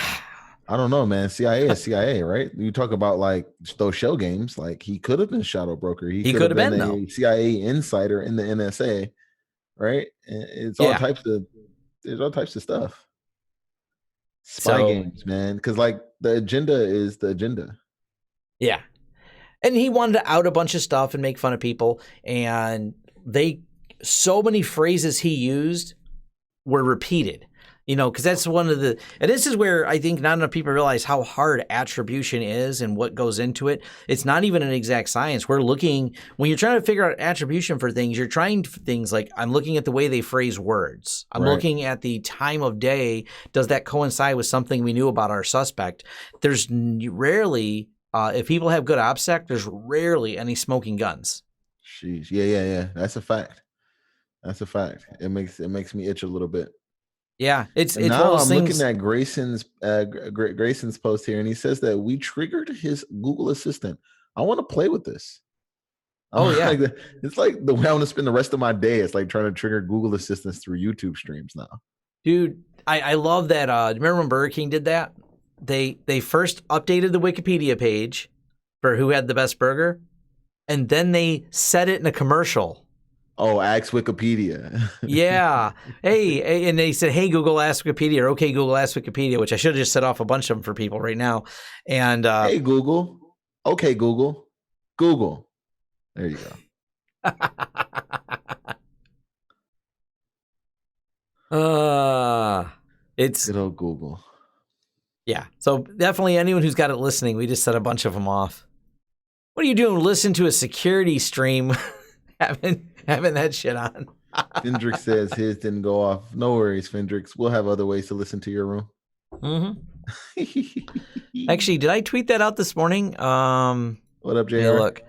[SPEAKER 2] I don't know, man. CIA is CIA, right? You talk about like those shell games. Like he could have been shadow broker. He could have been a CIA insider in the NSA, right? And it's all types of. There's all types of stuff. Spy games, man. Because like the agenda is the agenda. Yeah.
[SPEAKER 1] And he wanted to out a bunch of stuff and make fun of people. And so many phrases he used were repeated. Because that's one of the, and this is where I think not enough people realize how hard attribution is and what goes into it. It's not even an exact science. We're looking, when you're trying to figure out attribution for things, you're trying things like, I'm looking at the way they phrase words. I'm looking at the time of day. Does that coincide with something we knew about our suspect? There's rarely, if people have good OPSEC, there's rarely any smoking guns.
[SPEAKER 2] Jeez. Yeah. That's a fact. That's a fact. It makes me itch a little bit.
[SPEAKER 1] Yeah, it's
[SPEAKER 2] now I'm looking at Grayson's post here, and he says that we triggered his Google Assistant. I want to play with this.
[SPEAKER 1] Oh yeah,
[SPEAKER 2] it's like the way I want to spend the rest of my day. It's like trying to trigger Google Assistants through YouTube streams now.
[SPEAKER 1] Dude, I love that. Remember when Burger King did that? They first updated the Wikipedia page for who had the best burger, and then they said it in a commercial.
[SPEAKER 2] Oh, ask Wikipedia.
[SPEAKER 1] Yeah. Hey, and they said, "Hey Google, ask Wikipedia," or "Okay Google, ask Wikipedia," which I should have just set off a bunch of them for people right now. And
[SPEAKER 2] Hey Google. Okay Google. Google. There you go.
[SPEAKER 1] It's
[SPEAKER 2] Good old Google.
[SPEAKER 1] yeah. So definitely anyone who's got it listening, we just set a bunch of them off. What are you doing? Listen to a security stream, having that shit on.
[SPEAKER 2] Fendrix says his didn't go off. No worries, Fendrix. We'll have other ways to listen to your room.
[SPEAKER 1] Mm-hmm. Actually, did I tweet that out this morning?
[SPEAKER 2] What up, JR?
[SPEAKER 1] Yeah, look.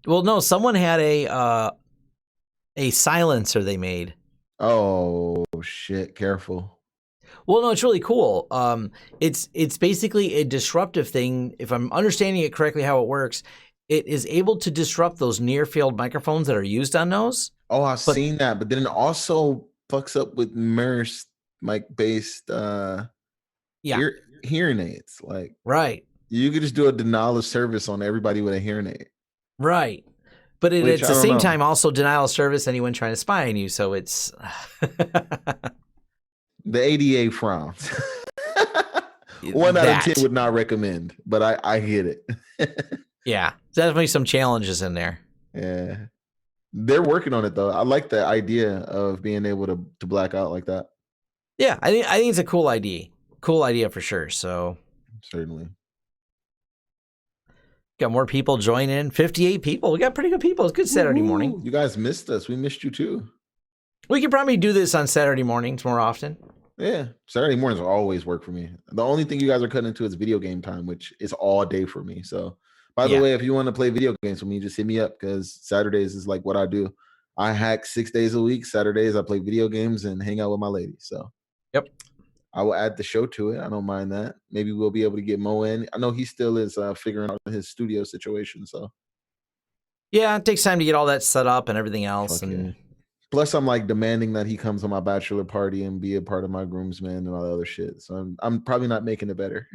[SPEAKER 1] Well, no, someone had a silencer they made.
[SPEAKER 2] Oh shit! Careful.
[SPEAKER 1] Well, no, it's really cool. It's basically a disruptive thing. If I'm understanding it correctly, how it works, it is able to disrupt those near-field microphones that are used on those.
[SPEAKER 2] Oh, I've seen that, but then it also fucks up with MERS mic-based hearing aids. Like,
[SPEAKER 1] right,
[SPEAKER 2] you could just do a denial of service on everybody with a hearing aid.
[SPEAKER 1] Right. But it's at the same time also denial of service anyone trying to spy on you. So it's
[SPEAKER 2] the ADA frowns. 1 out of 10 would not recommend, but I get it.
[SPEAKER 1] Yeah, definitely some challenges in there.
[SPEAKER 2] Yeah, they're working on it though. I like the idea of being able to black out like that.
[SPEAKER 1] Yeah, I think it's a cool idea. Cool idea for sure. So
[SPEAKER 2] certainly.
[SPEAKER 1] Got more people join in. 58 people. We got pretty good people. It's good Saturday morning.
[SPEAKER 2] You guys missed us. We missed you too.
[SPEAKER 1] We could probably do this on Saturday mornings more often.
[SPEAKER 2] Yeah. Saturday mornings always work for me. The only thing you guys are cutting into is video game time, which is all day for me. So, by the way, if you want to play video games with me, just hit me up because Saturdays is like what I do. I hack 6 days a week. Saturdays, I play video games and hang out with my lady. So,
[SPEAKER 1] yep.
[SPEAKER 2] I will add the show to it. I don't mind that. Maybe we'll be able to get Mo in. I know he still is figuring out his studio situation. So,
[SPEAKER 1] yeah, it takes time to get all that set up and everything else.
[SPEAKER 2] And plus, I'm like demanding that he comes on my bachelor party and be a part of my groomsmen and all that other shit. So I'm probably not making it better.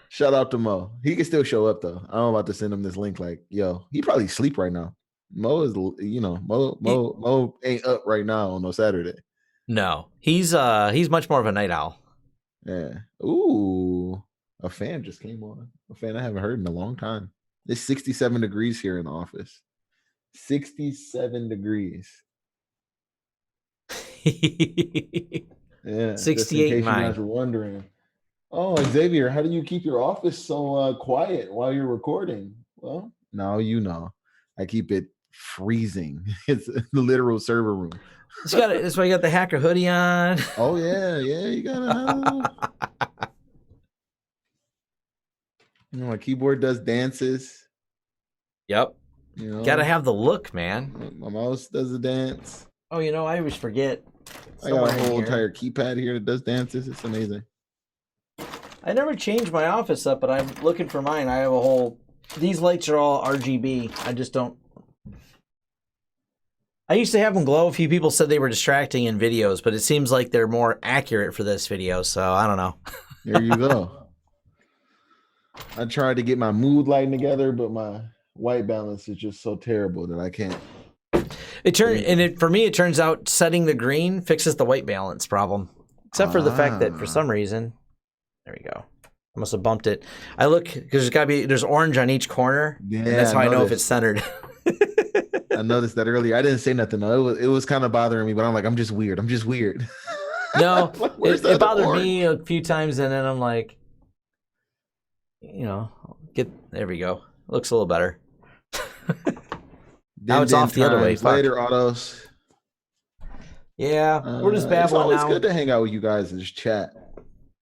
[SPEAKER 2] Shout out to Mo. He can still show up though. I'm about to send him this link. Like, yo, he probably sleep right now. Mo is, Mo ain't up right now on no Saturday.
[SPEAKER 1] No, he's much more of a night owl.
[SPEAKER 2] Yeah. Ooh, a fan just came on. A fan I haven't heard in a long time. It's 67 degrees here in the office. 67 degrees. Yeah.
[SPEAKER 1] 68
[SPEAKER 2] in case you guys were wondering. Oh, Xavier, how do you keep your office so quiet while you're recording? Well, now you know. I keep it freezing. It's the literal server room.
[SPEAKER 1] That's why you got the hacker hoodie on.
[SPEAKER 2] Oh yeah, you gotta have. My keyboard does dances.
[SPEAKER 1] Yep. Gotta have the look, man.
[SPEAKER 2] My mouse does a dance.
[SPEAKER 1] Oh, I always forget.
[SPEAKER 2] I got a whole entire keypad here that does dances. It's amazing.
[SPEAKER 1] I never changed my office up, but I'm looking for mine. I have a whole. These lights are all RGB. I just don't. I used to have them glow. A few people said they were distracting in videos, but it seems like they're more accurate for this video. So I don't know.
[SPEAKER 2] There you go. I tried to get my mood lighting together, but my white balance is just so terrible that I can't.
[SPEAKER 1] For me, it turns out setting the green fixes the white balance problem. Except for the fact that for some reason, there we go. I must have bumped it. I look because there's orange on each corner. Yeah, and that's how I know if it's centered.
[SPEAKER 2] I noticed that earlier. I didn't say nothing though. It was kind of bothering me, but I'm like, I'm just weird.
[SPEAKER 1] No, it bothered me a few times, and then I'm like, there we go. Looks a little better. Now it's off the other way.
[SPEAKER 2] Later, autos.
[SPEAKER 1] Yeah, we're just babbling now.
[SPEAKER 2] It's good to hang out with you guys and just chat.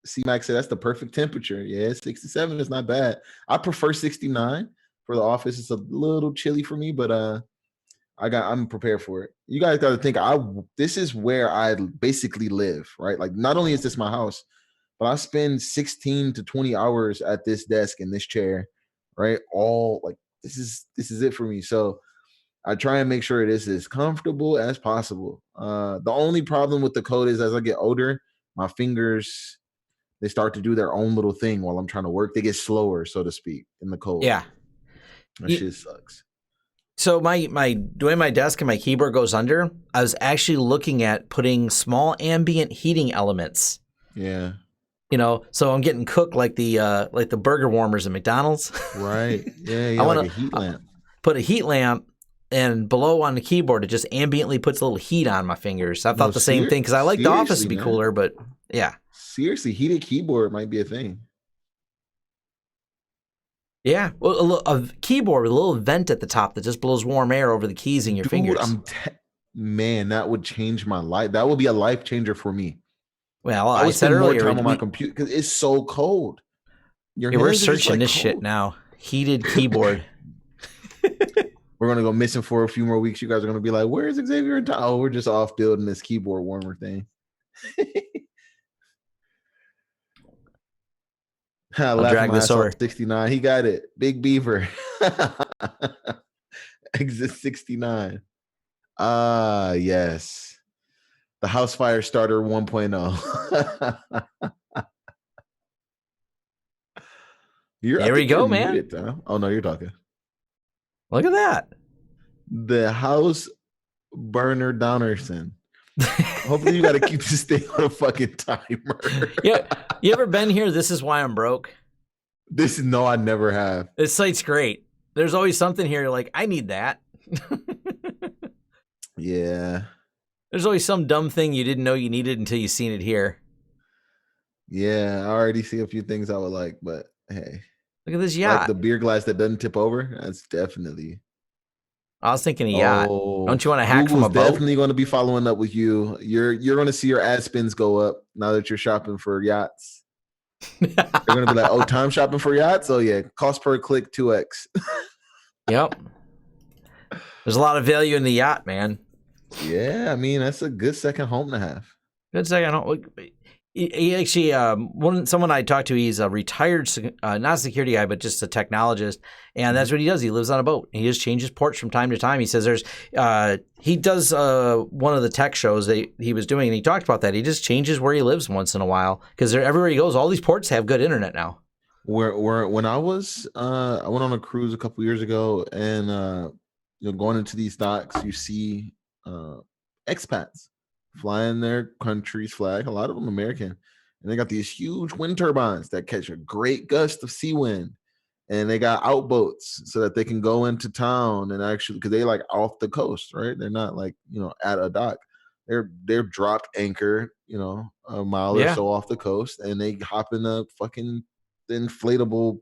[SPEAKER 2] C-Max said that's the perfect temperature. Yeah, 67 is not bad. I prefer 69 for the office. It's a little chilly for me, but I'm prepared for it. You guys got to think. This is where I basically live, right? Like, not only is this my house, but I spend 16 to 20 hours at this desk in this chair, right? All like this is it for me. So I try and make sure it is as comfortable as possible. The only problem with the code is as I get older, my fingers, they start to do their own little thing while I'm trying to work. They get slower, so to speak, in the code.
[SPEAKER 1] Yeah.
[SPEAKER 2] That shit sucks.
[SPEAKER 1] So my the way my desk and my keyboard goes under, I was actually looking at putting small ambient heating elements.
[SPEAKER 2] Yeah.
[SPEAKER 1] So I'm getting cooked like the burger warmers at McDonald's.
[SPEAKER 2] Right. Yeah.
[SPEAKER 1] I want
[SPEAKER 2] like a heat lamp.
[SPEAKER 1] Put a heat lamp, and below on the keyboard, it just ambiently puts a little heat on my fingers. I thought the same thing because I like the office to be cooler, but yeah.
[SPEAKER 2] Seriously, heated keyboard might be a thing.
[SPEAKER 1] Yeah, well, a keyboard with a little vent at the top that just blows warm air over the keys in your fingers.
[SPEAKER 2] Man, that would change my life. That would be a life changer for me.
[SPEAKER 1] Well,
[SPEAKER 2] I would spend more time on my computer because it's so cold.
[SPEAKER 1] We're searching this shit now. Heated keyboard.
[SPEAKER 2] We're gonna go missing for a few more weeks. You guys are gonna be like, "Where's Xavier and Tom?" Oh, we're just off building this keyboard warmer thing.
[SPEAKER 1] I'll drag this over.
[SPEAKER 2] 69. He got it. Big Beaver. Exit 69. Yes. The House Fire Starter 1.0.
[SPEAKER 1] Here we go, man.
[SPEAKER 2] Muted, huh? Oh, no, you're talking.
[SPEAKER 1] Look at that.
[SPEAKER 2] The House Burner Downerson. Hopefully you got to keep this thing on a fucking timer.
[SPEAKER 1] Yeah. You ever been here? This is why I'm broke.
[SPEAKER 2] No, I never have.
[SPEAKER 1] This site's great. There's always something here you're like, I need that.
[SPEAKER 2] Yeah.
[SPEAKER 1] There's always some dumb thing you didn't know you needed until you seen it here.
[SPEAKER 2] Yeah, I already see a few things I would like, but hey.
[SPEAKER 1] Look at this yacht.
[SPEAKER 2] Like the beer glass that doesn't tip over. That's definitely.
[SPEAKER 1] I was thinking a yacht. Don't you want to hack
[SPEAKER 2] Google's
[SPEAKER 1] from a boat?
[SPEAKER 2] Definitely going to be following up with you. You're going to see your ad spins go up now that you're shopping for yachts. They're going to be like, "Oh, time shopping for yachts? Oh yeah, cost per click 2x."
[SPEAKER 1] Yep. There's a lot of value in the yacht, man.
[SPEAKER 2] Yeah, I mean that's a good second home to have.
[SPEAKER 1] Good second home. He actually, someone I talked to, he's a retired, not a security guy, but just a technologist, and that's what he does. He lives on a boat. He just changes ports from time to time. He says he does one of the tech shows that he was doing, and he talked about that. He just changes where he lives once in a while because everywhere he goes, all these ports have good internet now.
[SPEAKER 2] When I went on a cruise a couple years ago, and going into these docks, you see expats flying their country's flag, a lot of them American, and they got these huge wind turbines that catch a great gust of sea wind, and they got outboats so that they can go into town and actually, because they like off the coast, right? They're not like at a dock. They're dropped anchor, a mile or so off the coast, and they hop in a fucking inflatable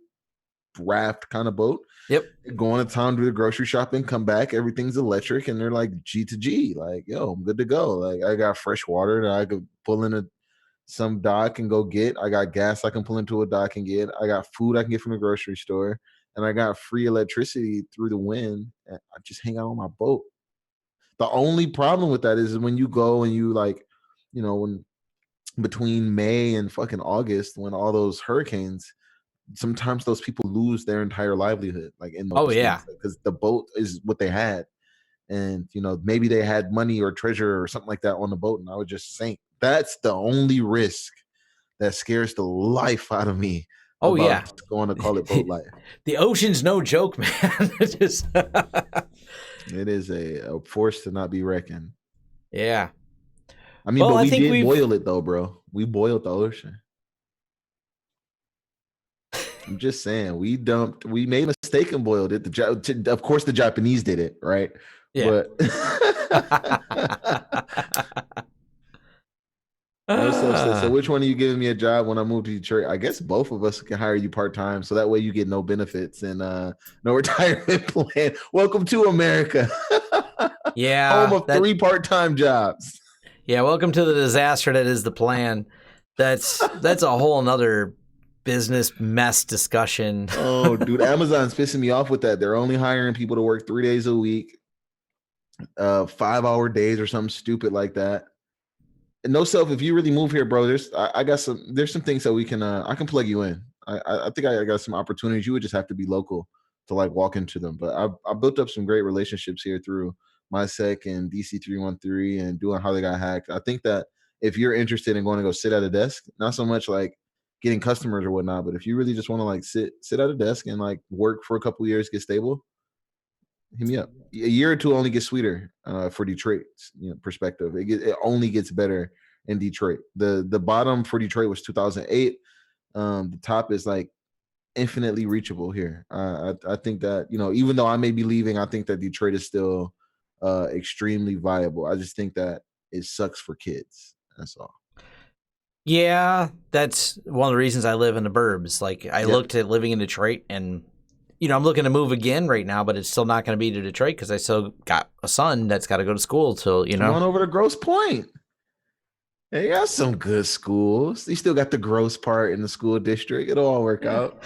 [SPEAKER 2] raft kind of boat.
[SPEAKER 1] Yep.
[SPEAKER 2] Go into town, do the grocery shopping, come back, everything's electric, and they're like G to G. Like, yo, I'm good to go. Like, I got fresh water that I could pull into some dock and go get. I got gas I can pull into a dock and get. I got food I can get from the grocery store. And I got free electricity through the wind. And I just hang out on my boat. The only problem with that is when you go and you when between May and fucking August, when all those hurricanes, sometimes those people lose their entire livelihood, like in those because the boat is what they had, and maybe they had money or treasure or something like that on the boat, and I would just sink. That's the only risk that scares the life out of me. Going to call it boat life.
[SPEAKER 1] The ocean's no joke, man. It
[SPEAKER 2] is a force to not be reckoned.
[SPEAKER 1] Yeah,
[SPEAKER 2] I mean, but we did boil it though, bro. We boiled the ocean. I'm just saying, we made a mistake and boiled it. Of course, the Japanese did it, right?
[SPEAKER 1] Yeah.
[SPEAKER 2] So which one are you giving me a job when I move to Detroit? I guess both of us can hire you part-time, so that way you get no benefits and no retirement plan. Welcome to America.
[SPEAKER 1] Yeah.
[SPEAKER 2] Home of 3 part-time jobs.
[SPEAKER 1] Yeah, welcome to the disaster that is the plan. That's a whole nother business mess discussion.
[SPEAKER 2] Oh, dude, Amazon's pissing me off with that. They're only hiring people to work 3 days a week, 5-hour days or something stupid like that. And no self, if you really move here, bro, there's some things that we can I can plug you in. I think I got some opportunities. You would just have to be local to like walk into them. But I built up some great relationships here through MySec and DC313 and doing how they got hacked. I think that if you're interested in going to go sit at a desk, not so much like getting customers or whatnot, but if you really just want to like sit at a desk and like work for a couple of years, get stable, hit me up. A year or two only gets sweeter for Detroit's perspective. It only gets better in Detroit. The bottom for Detroit was 2008. The top is like infinitely reachable here. I think that, even though I may be leaving, I think that Detroit is still extremely viable. I just think that it sucks for kids. That's all.
[SPEAKER 1] Yeah, that's one of the reasons I live in the burbs. Like, I looked at living in Detroit, and I'm looking to move again right now, but it's still not going to be to Detroit because I still got a son that's got to go to school till,
[SPEAKER 2] Come on over to Grosse Pointe. They got some good schools. They still got the gross part in the school district. It'll all work out.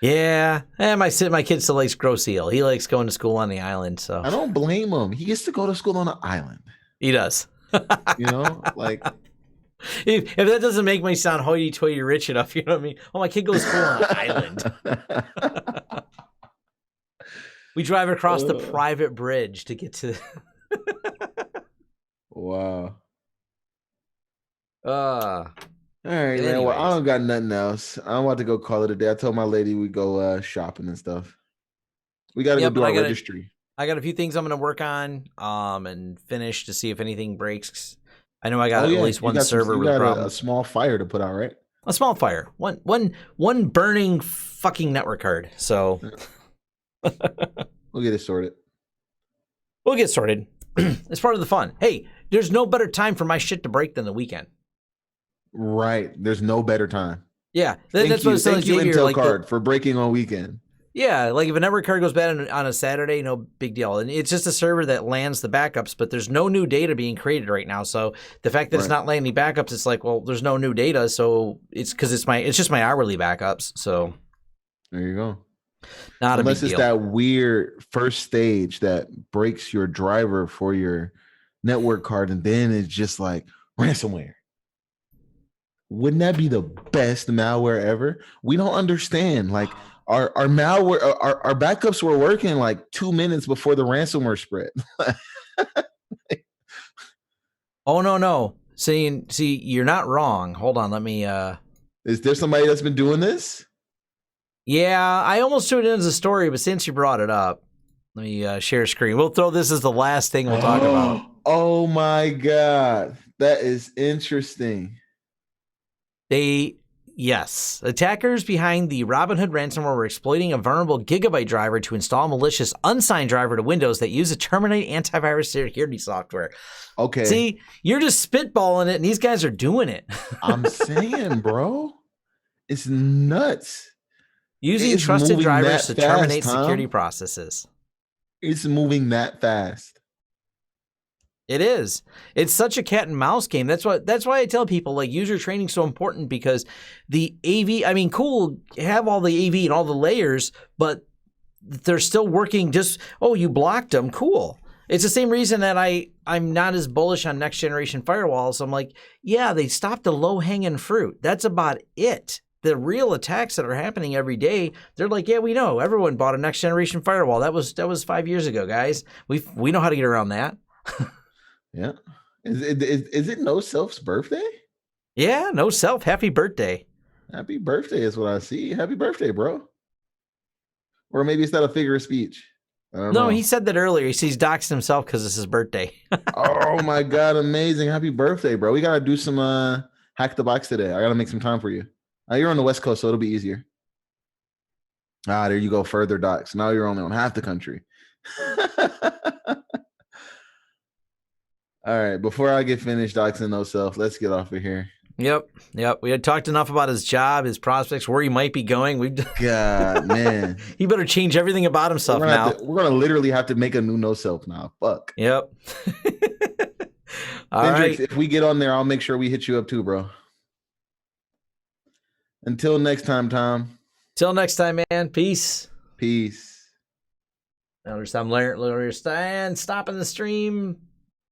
[SPEAKER 1] Yeah, and my kid still likes Grosse Ile. He likes going to school on the island. So
[SPEAKER 2] I don't blame him. He gets to go to school on an island.
[SPEAKER 1] He does.
[SPEAKER 2] Like
[SPEAKER 1] if that doesn't make me sound hoity-toity rich enough, you know what I mean? Oh, my kid goes to school on an island. We drive across the private bridge to get to.
[SPEAKER 2] Wow.
[SPEAKER 1] All
[SPEAKER 2] right, man. Well, I don't got nothing else. I'm about to go call it a day. I told my lady we go shopping and stuff. We got to go do our registry.
[SPEAKER 1] I got a few things I'm going to work on and finish to see if anything breaks. I know I got at least one server with a problem.
[SPEAKER 2] A small fire to put out, right?
[SPEAKER 1] A small fire. One burning fucking network card. So
[SPEAKER 2] we'll get it sorted.
[SPEAKER 1] We'll get sorted. It's part of the fun. Hey, there's no better time for my shit to break than the weekend.
[SPEAKER 2] Right. There's no better time.
[SPEAKER 1] Yeah. That's what I was telling you,
[SPEAKER 2] Intel card for breaking on weekend.
[SPEAKER 1] Yeah, like if a network card goes bad on a Saturday, no big deal. And it's just a server that lands the backups, but there's no new data being created right now. So the fact that it's not landing backups, it's like, well, there's no new data. So it's because it's just my hourly backups. So
[SPEAKER 2] there you go.
[SPEAKER 1] Not
[SPEAKER 2] unless
[SPEAKER 1] a big
[SPEAKER 2] it's
[SPEAKER 1] deal.
[SPEAKER 2] that weird first stage that breaks your driver for your network card, and then it's just like ransomware. Wouldn't that be the best malware ever? We don't understand. Like our malware, our backups were working like 2 minutes before the ransomware spread.
[SPEAKER 1] Oh no. See, you're not wrong. Hold on, let me
[SPEAKER 2] Is there somebody that's been doing this?
[SPEAKER 1] Yeah, I almost threw it in as a story, but since you brought it up, let me share screen. We'll throw this as the last thing we'll talk about.
[SPEAKER 2] Oh my God. That is interesting.
[SPEAKER 1] Yes. Attackers behind the Robinhood ransomware were exploiting a vulnerable Gigabyte driver to install malicious unsigned driver to Windows that use a terminate antivirus security software.
[SPEAKER 2] Okay.
[SPEAKER 1] See, you're just spitballing it, and these guys are doing it.
[SPEAKER 2] I'm saying, bro, it's nuts.
[SPEAKER 1] Using trusted drivers to terminate security processes.
[SPEAKER 2] It's moving that fast.
[SPEAKER 1] It is. It's such a cat and mouse game. That's why I tell people, like, user training is so important, because the AV, I mean, cool, have all the AV and all the layers, but they're still working just, oh, you blocked them, cool. It's the same reason that I'm not as bullish on next generation firewalls. I'm like, yeah, they stopped the low hanging fruit. That's about it. The real attacks that are happening every day, they're like, yeah, we know. Everyone bought a next generation firewall. That was 5 years ago, guys. We know how to get around that.
[SPEAKER 2] Yeah. Is it No Self's birthday?
[SPEAKER 1] Yeah, No Self. Happy birthday.
[SPEAKER 2] Happy birthday is what I see. Happy birthday, bro. Or maybe it's not a figure of speech. I don't know.
[SPEAKER 1] He said that earlier. He sees doxed himself because it's his birthday.
[SPEAKER 2] Oh my God, amazing. Happy birthday, bro. We gotta do some hack the box today. I gotta make some time for you. You're on the West Coast, so it'll be easier. There you go. Further docs. Now you're only on half the country. All right. Before I get finished doxing No Self, let's get off of here.
[SPEAKER 1] Yep. We had talked enough about his job, his prospects, where he might be going.
[SPEAKER 2] God, man.
[SPEAKER 1] He better change everything about himself now.
[SPEAKER 2] We're going to literally have to make a new No Self now. Fuck.
[SPEAKER 1] Yep. All
[SPEAKER 2] Hendrix,
[SPEAKER 1] right.
[SPEAKER 2] if we get on there, I'll make sure we hit you up too, bro. Until next time, Tom.
[SPEAKER 1] Till next time, man. Peace.
[SPEAKER 2] Peace.
[SPEAKER 1] Now, I'm stopping the stream.